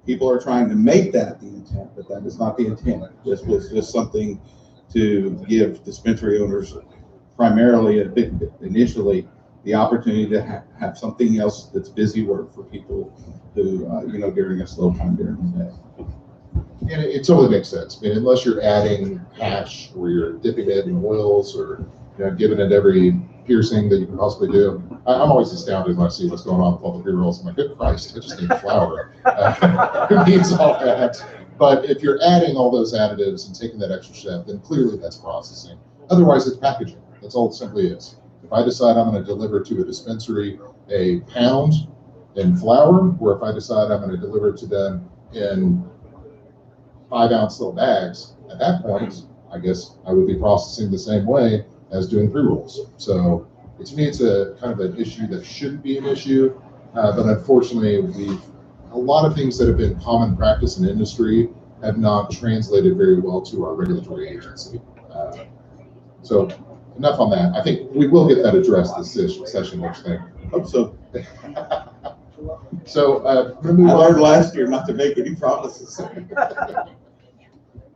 People are trying to make that the intent, but that is not the intent. This was just something to give dispensary owners, primarily initially, the opportunity to have something else that's busy work for people who, during a slow time during the day. And it totally makes sense. I mean, unless you're adding hash or you're dipping it in oils or giving it every piercing that you can possibly do. I'm always astounded when I see what's going on with all the pre-rolls. I'm like, good Christ, I just need flour. Who needs all that? But if you're adding all those additives and taking that extra step, then clearly that's processing. Otherwise, it's packaging. That's all it simply is. If I decide I'm going to deliver to a dispensary a pound in flour, or if I decide I'm going to deliver it to them in 5-ounce little bags, at that point, I guess I would be processing the same way as doing pre-rolls. So to me, it's a kind of an issue that shouldn't be an issue, but unfortunately, a lot of things that have been common practice in industry have not translated very well to our regulatory agency. So enough on that. I think we will get that addressed this session next thing. Hope so. So I learned last year not to make any promises.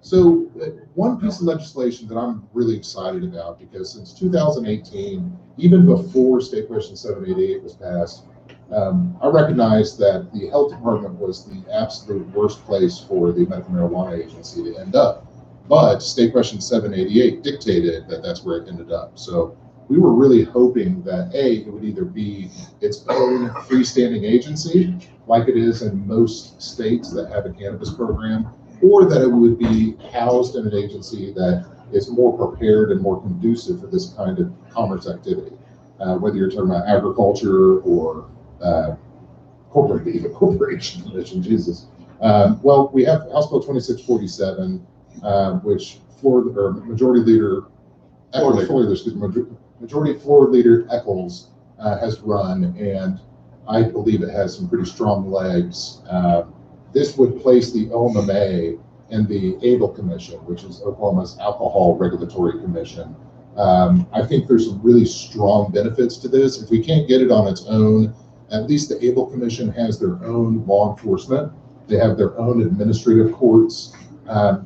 So one piece of legislation that I'm really excited about, because since 2018, even before State Question 788 was passed, I recognized that the health department was the absolute worst place for the medical marijuana agency to end up. But State Question 788 dictated that that's where it ended up. So we were really hoping that it would either be its own freestanding agency, like it is in most states that have a cannabis program, or that it would be housed in an agency that is more prepared and more conducive for this kind of commerce activity. Whether you're talking about agriculture or corporation commission, Jesus. Well, we have House Bill 2647, which Majority Floor Leader Eccles has run, and I believe it has some pretty strong legs. This would place the OMMA and the ABLE Commission, which is Oklahoma's Alcohol Regulatory Commission. I think there's some really strong benefits to this. If we can't get it on its own, at least the ABLE Commission has their own law enforcement. They have their own administrative courts,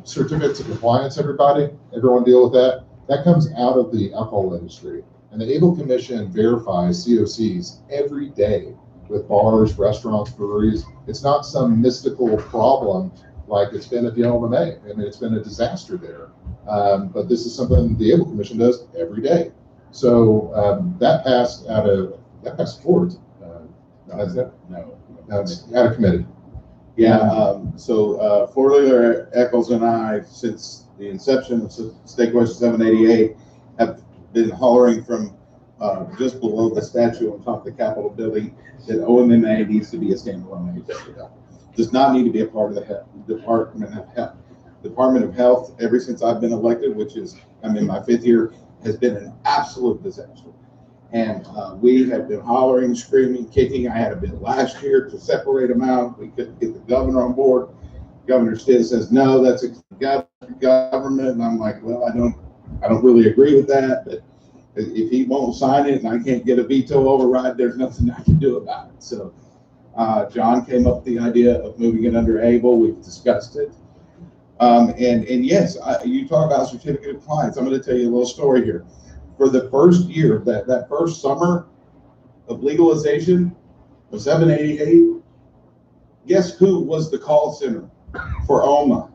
certificates of compliance, everyone deal with that. That comes out of the alcohol industry. And the ABLE Commission verifies COCs every day with bars, restaurants, breweries. It's not some mystical problem like it's been at the OMMA. I mean, it's been a disaster there. But this is something the ABLE Commission does every day. So that passed Florida. No. That's out of committee. Yeah. So Floor Leader Eccles and I, since the inception of State Question 788, have been hollering from just below the statue on top of the Capitol building that OMMA needs to be a standalone agency. Does not need to be a part of the Department of Health. Department of Health, ever since I've been elected, which is, I'm in my 5th year, has been an absolute disaster. And we have been hollering, screaming, kicking. I had a bill last year to separate them out. We couldn't get the governor on board. Governor Stitt says, no, that's a government. And I'm like, well, I don't really agree with that, but if he won't sign it and I can't get a veto override, there's nothing I can do about it. So John came up with the idea of moving it under ABLE. We've discussed it. And yes, you talk about certificate of compliance. I'm going to tell you a little story here. For the first year, that first summer of legalization of 788, guess who was the call center for OMA?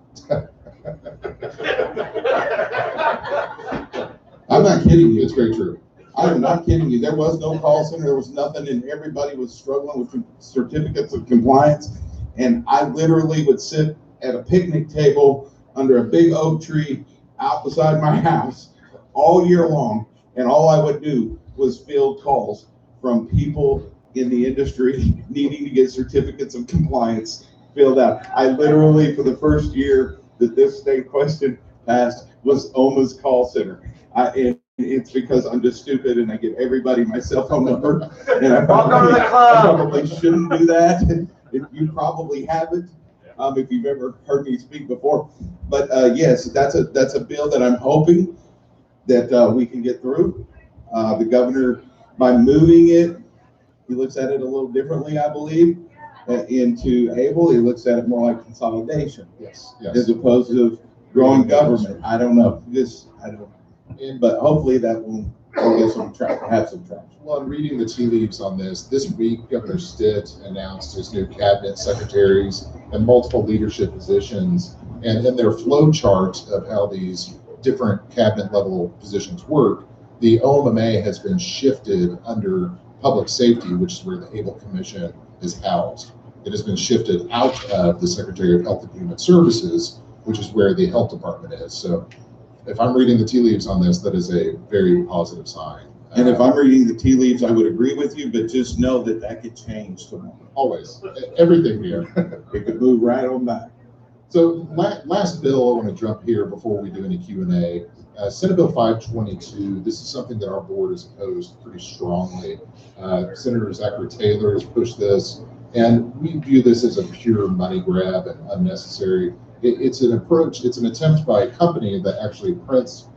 I'm not kidding you. It's very true. I am not kidding you. There was no call center. There was nothing, and everybody was struggling with certificates of compliance. And I literally would sit at a picnic table under a big oak tree out beside my house all year long, and all I would do was field calls from people in the industry needing to get certificates of compliance filled out. I literally, for the first year that this state question passed, was OMA's call center. And it's because I'm just stupid and I give everybody my cell phone number, and I probably shouldn't do that. You probably haven't, if you've ever heard me speak before. But yes, that's a bill that I'm hoping that we can get through. The governor, by moving it, he looks at it a little differently, I believe, into ABLE. He looks at it more like consolidation, Yes. as opposed to growing government. I don't know. But hopefully that will get some traction, have some traction. Well, I'm reading the tea leaves on this week, Governor Stitt announced his new cabinet secretaries and multiple leadership positions. And in their flow chart of how these different cabinet level positions work, the OMMA has been shifted under public safety, which is where the ABLE Commission is housed. It has been shifted out of the Secretary of Health and Human Services, which is where the health department is. So if I'm reading the tea leaves on this, that is a very positive sign. And if I'm reading the tea leaves, I would agree with you, but just know that that could change tomorrow. Always, everything here. It could move right on back. So last bill I want to jump here before we do any Q&A. Senate Bill 522, this is something that our board has opposed pretty strongly. Senator Zachary Taylor has pushed this, and we view this as a pure money grab and unnecessary. It's an approach, it's an attempt by a company that actually prints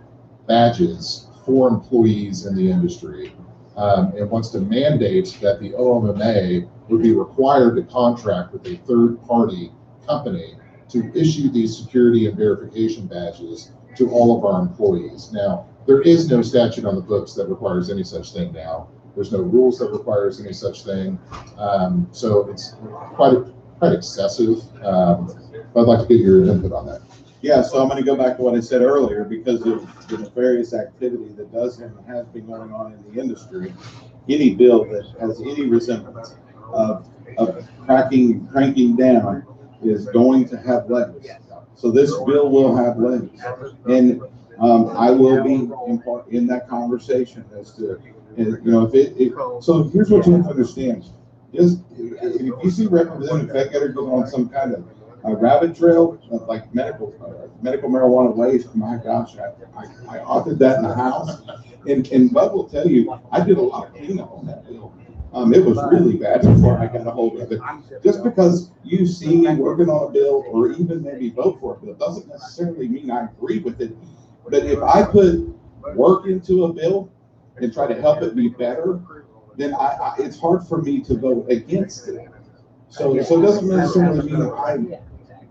badges for employees in the industry and wants to mandate that the OMMA would be required to contract with a third-party company to issue these security and verification badges to all of our employees. Now, there is no statute on the books that requires any such thing now. There's no rules that requires any such thing. So it's quite excessive. I'd like to get your input on that. Yeah, so I'm going to go back to what I said earlier. Because of the nefarious activity that does and has been going on in the industry, any bill that has any resemblance of cranking down is going to have legs. So this bill will have legs, and I will be in that conversation as to, so here's what you have to understand. Just if you see Representative Feckeder go on some kind of a rabbit trail of like medical marijuana waste, my gosh, I authored that in the House, and Bud will tell you I did a lot of cleanup on that bill. It was really bad before I got a hold of it. Just because you see me working on a bill or even maybe vote for a bill doesn't necessarily mean I agree with it. But if I put work into a bill and try to help it be better, then it's hard for me to vote against it. So it doesn't necessarily mean I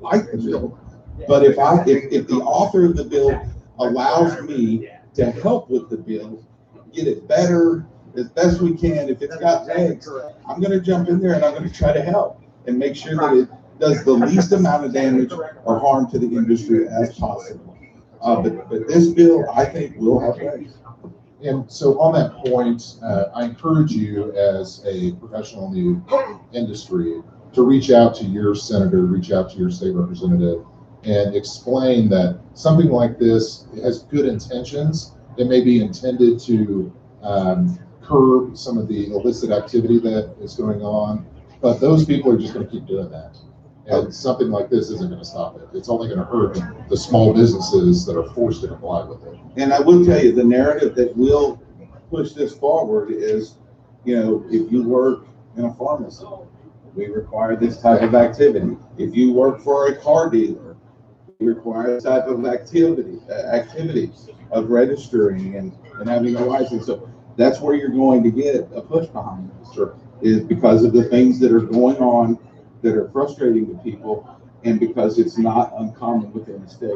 like the bill. But if the author of the bill allows me to help with the bill, get it better as best we can, if it's got legs, I'm going to jump in there and I'm going to try to help and make sure that it does the least amount of damage or harm to the industry as possible. But this bill, I think, will have legs. And so on that point, I encourage you as a professional in the industry to reach out to your senator, reach out to your state representative, and explain that something like this has good intentions. It may be intended to curb some of the illicit activity that is going on, but those people are just going to keep doing that. And something like this isn't going to stop it. It's only going to hurt the small businesses that are forced to comply with it. And I will tell you, the narrative that will push this forward is, if you work in a pharmacy, we require this type of activity. If you work for a car dealer, we require this type of activities of registering and having a license. So that's where you're going to get a push behind this, is because of the things that are going on that are frustrating to people, and because it's not uncommon within the state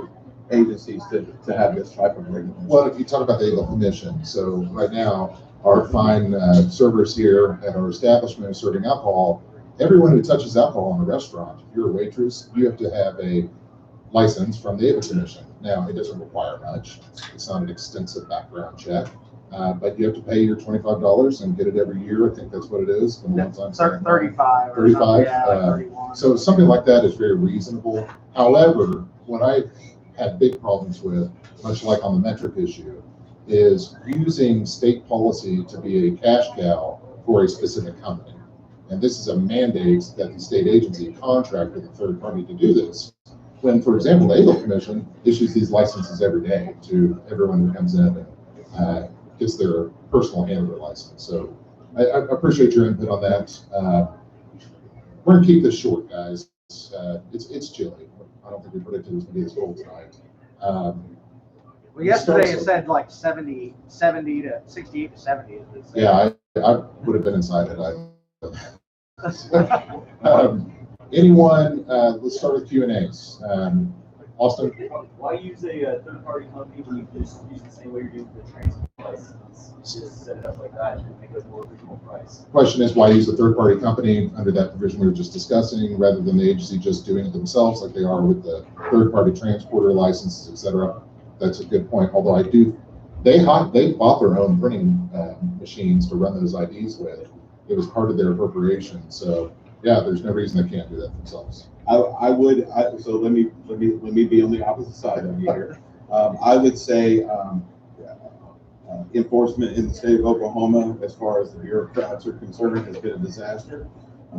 agencies to have this type of regulation. Well, if you talk about the legal commission, so right now, our fine servers here at our establishment serving alcohol, everyone who touches alcohol in a restaurant, if you're a waitress, you have to have a license from the Able Commission. Now, it doesn't require much. It's not an extensive background check, but you have to pay your $25 and get it every year. I think that's what it is. 35. 35. Yeah, like 31. So something like that is very reasonable. However, what I had big problems with, much like on the metric issue, is using state policy to be a cash cow for a specific company. And this is a mandate that the state agency contract with a third party to do this. When, for example, the Able Commission issues these licenses every day to everyone who comes in and gets their personal handler license. So I appreciate your input on that. We're gonna keep this short, guys. It's chilly. I don't think we predicted it was gonna be this cold tonight. Well, yesterday it said like 70 to 68 to 70. Yeah, I would have been inside it. Anyone, let's start with Q&As. Austin? Why use a third-party company when you just use the same way you're doing the transport license? Just set it up like that and make it a more reasonable price. Question is, why use a third-party company under that provision we were just discussing, rather than the agency just doing it themselves like they are with the third-party transporter licenses, et cetera? That's a good point. Although they bought their own printing machines to run those IDs with. It was part of their appropriation. So yeah, there's no reason they can't do that themselves. So let me be on the opposite side of you here. I would say enforcement in the state of Oklahoma, as far as the bureaucrats are concerned, has been a disaster.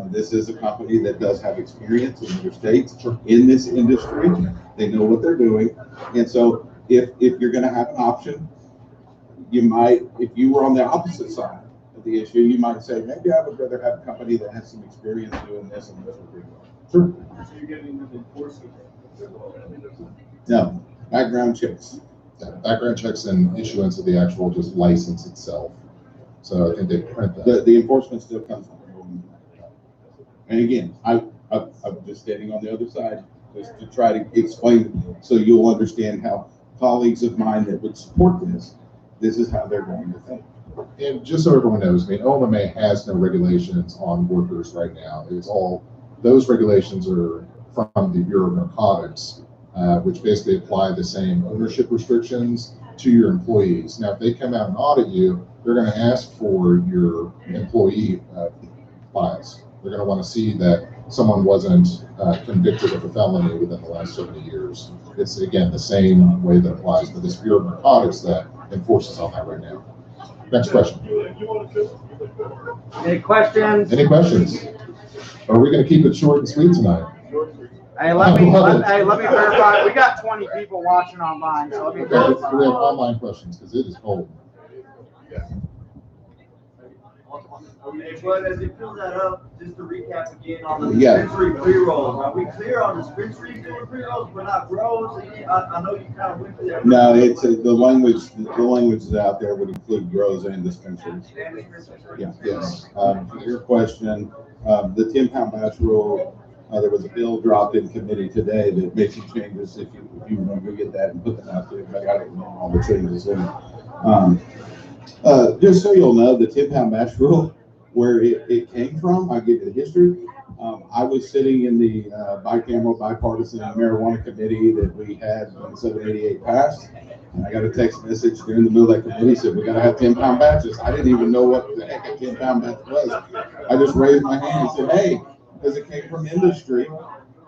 This is a company that does have experience in other states in this industry. They know what they're doing. And so if you're going to have an option, you might, if you were on the opposite side of the issue, you might say, maybe I would rather have a company that has some experience doing this and this would be well. Sure. So you're giving them enforcement. No, background checks. Background checks and issuance of the actual just license itself. So I think they print that. The enforcement still comes from them. And again, I'm just standing on the other side just to try to explain so you'll understand how colleagues of mine that would support this is how they're going to think. And just so everyone knows, I mean, OMMA has no regulations on workers right now. It's all, those regulations are from the Bureau of Narcotics, which basically apply the same ownership restrictions to your employees. Now, if they come out and audit you, they're going to ask for your employee files. They're going to want to see that someone wasn't convicted of a felony within the last 70 years. It's, again, the same way that applies, but this Bureau of Narcotics that enforces on that right now. Next question. Any questions? Any questions? Or are we going to keep it short and sweet tonight? Hey, let me verify. We got 20 people watching online, so let me Okay, verify. do we have online questions? Because it is cold. But as you fill that up, just to recap again on the Yeah. dispensary pre-rolls, are we clear on dispensary pre-rolls, but not grows? I know you kind of went through that. No, it's the language is out there would include grows and dispensaries. Yeah, yes. To your question, the 10-pound batch rule, there was a bill dropped in committee today that made some changes. If you want to go get that and put that out there, but I don't know all the changes in it. Just so you'll know, the 10-pound batch rule, where it came from, I'll give you the history. I was sitting in the bicameral bipartisan marijuana committee that we had when 788 passed. And I got a text message during the middle of that committee said, we got to have 10-pound batches. I didn't even know what the heck a 10-pound batch was. I just raised my hand and said, hey, because it came from industry,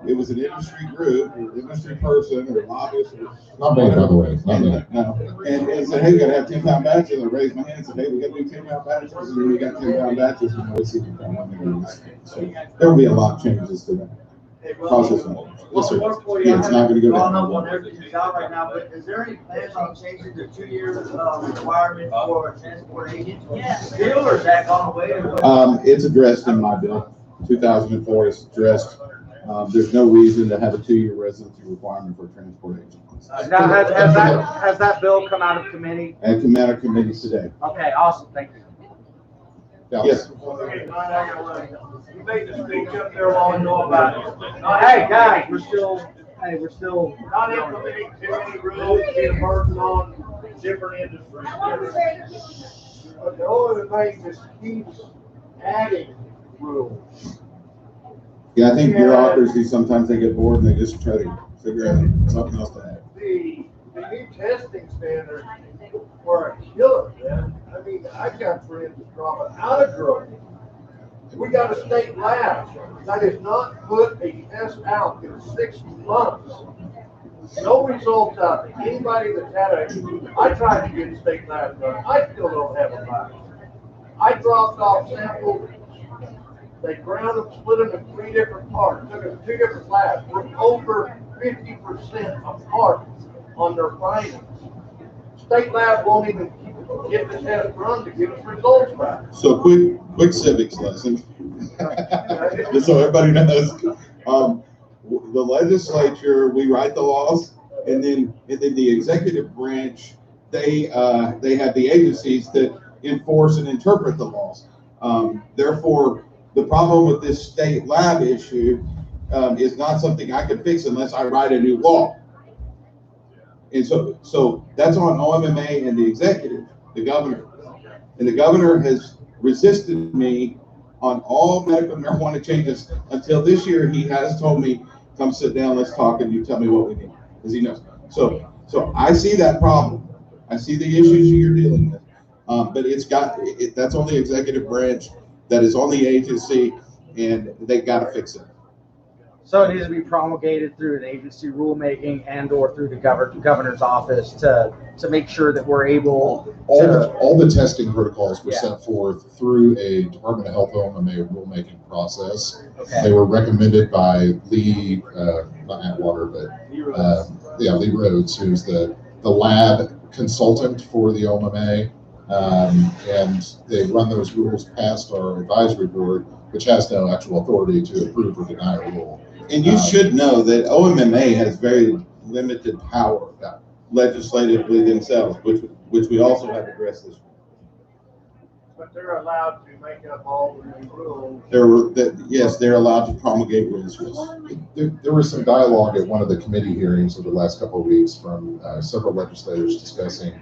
it was an industry group, or industry person, or lobbyist, or Not me, by the way, not me. no, and said, hey, we gotta have 10-pound batches. I raised my hand and said, hey, we gotta do 10-pound batches, and then we got 10-pound batches, and we see so there will be a lot of changes to that process. Yes, sir. Yeah, it's not gonna go Well, down. no, on everything's out right now, but is there any plans on changing the 2-year requirement for a transport agent? Still, or is that gone away? It's addressed in my bill. 2004 is addressed. There's no reason to have a 2-year residency requirement for a transport agent. Now, has that bill come out of committee? And come out of committee today. Okay, awesome, thank you. Yes. Okay, fine, I gotta run. You made the speech up there while we know about it. Hey, guys, we're still Not implementing too many rules, being a burden on different industries. But the only thing just keeps adding rules. Yeah, I think bureaucracy, sometimes they get bored and they just try to figure out something else to add. The new testing standards were a killer, man. I mean, I've got friends that drop out of drugs. We got a state lab that has not put a test out in 6 months. No results out. Anybody that's had I tried to get state lab done. I still don't have a lab. I dropped off samples. They ground them, split them in 3 different parts. Took them to 2 different labs. We're over 50% apart on their findings. State lab won't even get the test run to give us results back. So quick civics lesson, just so everybody knows. The legislature, we write the laws, and then the executive branch, they have the agencies that enforce and interpret the laws. Therefore, the problem with this state lab issue is not something I can fix unless I write a new law. And so that's on OMMA and the executive, the governor. And the governor has resisted me on all medical marijuana changes until this year. He has told me, come sit down, let's talk, and you tell me what we need, because he knows. So I see that problem. I see the issues you're dealing with. But that's on the executive branch, that is on the agency, and they got to fix it. So it needs to be promulgated through an agency rulemaking and or through the governor's office to make sure that we're able All the testing protocols were Yeah. sent forth through a Department of Health OMMA rulemaking process. Okay. They were recommended by Lee, not Atwater, but Lee Rhodes, who's the lab consultant for the OMMA. And they run those rules past our advisory board, which has no actual authority to approve or deny a rule. And you should know that OMMA has very limited power legislatively themselves, which we also have addressed this. But they're allowed to make up all the new rules. Yes, they're allowed to promulgate rules. Yes. There was some dialogue at one of the committee hearings over the last couple of weeks from several legislators discussing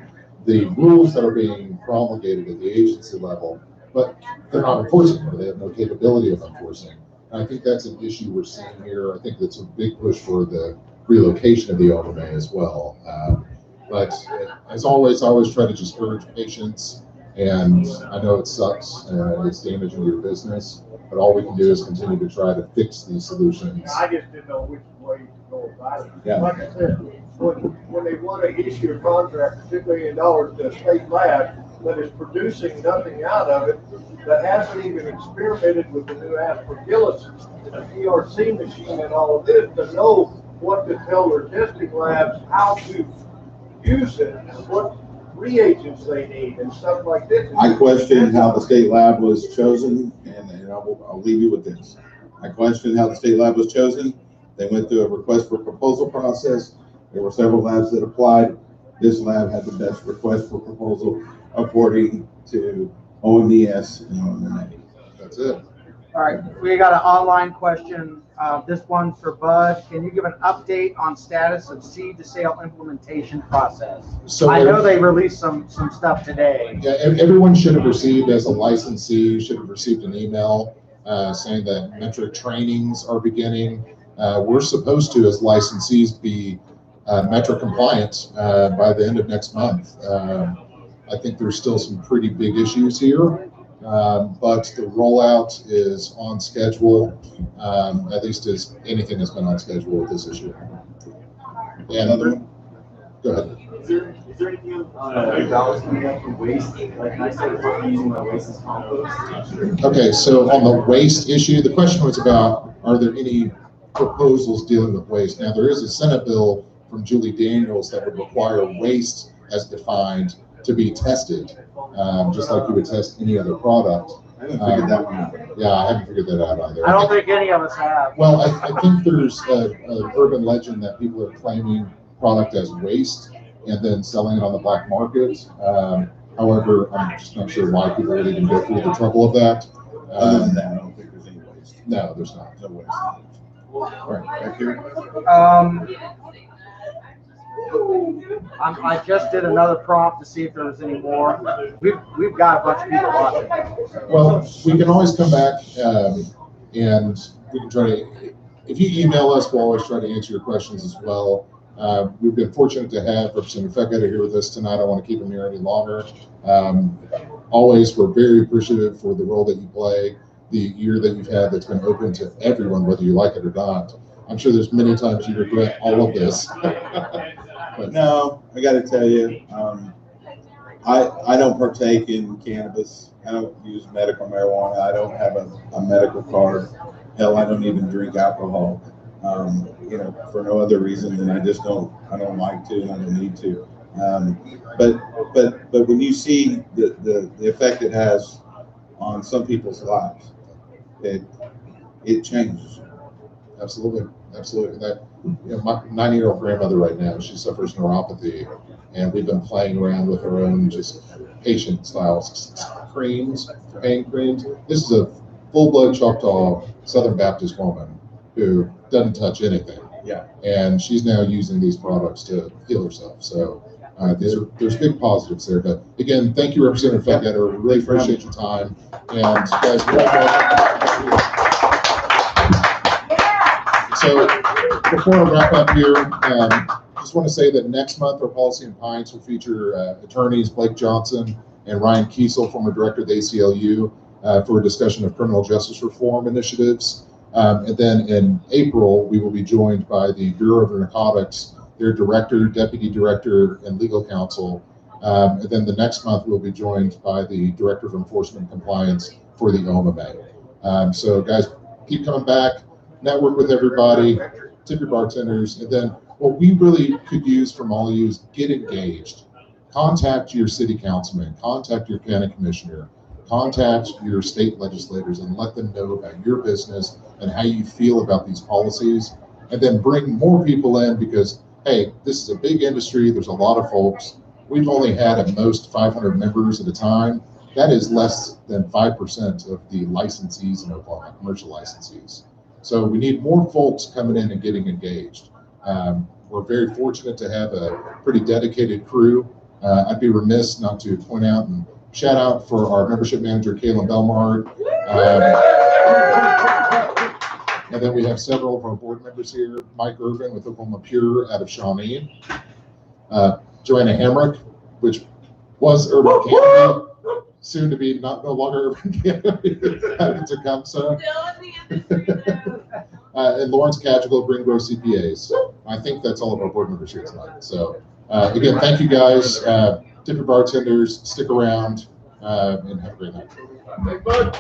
the rules that are being promulgated at the agency level, but they're not enforcing them. They have no capability of enforcing. And I think that's an issue we're seeing here. I think that's a big push for the relocation of the OMMA as well. But as always, I always try to just urge patience. And I know it sucks and it's damaging your business, but all we can do is continue to try to fix these solutions. I just didn't know which way to go about it. Yeah. Like I said, when they want to issue a contract for $2 million to a state lab that is producing nothing out of it, that hasn't even experimented with the new aspergillus, the ERC machine and all of this, to know what to tell their testing labs, how to use it, and what reagents they need and stuff like this. I question how the state lab was chosen, and I'll leave you with this. I question how the state lab was chosen. They went through a request for proposal process. There were several labs that applied. This lab had the best request for proposal according to OMES and OMMA. That's it. All right, we got an online question. This one's for Bud. Can you give an update on status of seed to sale implementation process? So I know they released some stuff today. Yeah, everyone should have received, as a licensee, should have received an email saying that metric trainings are beginning. We're supposed to, as licensees, be metric compliant by the end of next month. I think there's still some pretty big issues here. but the rollout is on schedule, at least as anything has been on schedule with this issue. And Another one? go ahead. Is there anything on dollars coming up from waste? Like, I started using my waste as compost. Okay, so on the waste issue, the question was about, are there any proposals dealing with waste? Now, there is a Senate bill from Julie Daniels that would require waste as defined to be tested, just like you would test any other product. I haven't figured that one out. Yeah, I haven't figured that out either. I don't think any of us have. Well, I think there's an urban legend that people are claiming product as waste and then selling it on the black market. However, I'm just not sure why people would even go through the trouble of that. Other than that, I don't think there's any waste. No, there's not. No waste. All right. Back here? I just did another prompt to see if there was any more. We've got a bunch of people watching. Well, we can always come back and we can try to, if you email us, we'll always try to answer your questions as well. We've been fortunate to have Representative Fekete here with us tonight. I don't want to keep him here any longer. Always, we're very appreciative for the role that you play, the year that you've had that's been open to everyone, whether you like it or not. I'm sure there's many times you regret all of this. But no, I got to tell you, I don't partake in cannabis. I don't use medical marijuana. I don't have a medical card. Hell, I don't even drink alcohol. For no other reason than I don't like to and I don't need to. But when you see the effect it has on some people's lives, it changes. Absolutely. That, my 90-year-old grandmother right now, she suffers neuropathy, and we've been playing around with our own just patient styles, creams, pain creams. This is a full-blood Choctaw Southern Baptist woman who doesn't touch anything. Yeah. And she's now using these products to heal herself. So there's big positives there. But again, thank you, Representative Fekete. We really appreciate your time. And guys, so before I wrap up here, just want to say that next month our Policy in Pints will feature attorneys Blake Johnson and Ryan Kiesel, former director of the ACLU, for a discussion of criminal justice reform initiatives. And then in April, we will be joined by the Bureau of Narcotics, their director, deputy director, and legal counsel. And then the next month, we'll be joined by the director of enforcement and compliance for the OMMA. So guys, keep coming back, network with everybody, tip your bartenders. And then what we really could use from all of you is get engaged. Contact your city councilman, contact your county commissioner, contact your state legislators and let them know about your business and how you feel about these policies, and then bring more people in because, hey, this is a big industry. There's a lot of folks. We've only had at most 500 members at a time. That is less than 5% of the licensees in Oklahoma, commercial licensees. So we need more folks coming in and getting engaged. We're very fortunate to have a pretty dedicated crew. I'd be remiss not to point out and shout out for our membership manager, Kaylin Belmard. And then we have several of our board members here, Mike Irvin with Oklahoma Pure out of Shawnee, Joanna Hamrick, which was Urban Canopy, soon to be no longer Urban Canopy, to Tecumseh. And Lawrence Cadrigal, Green Grove CPAs. I think that's all of our board members here tonight. So again, thank you guys. Tip your bartenders, stick around, and have a great night. Hey, bud.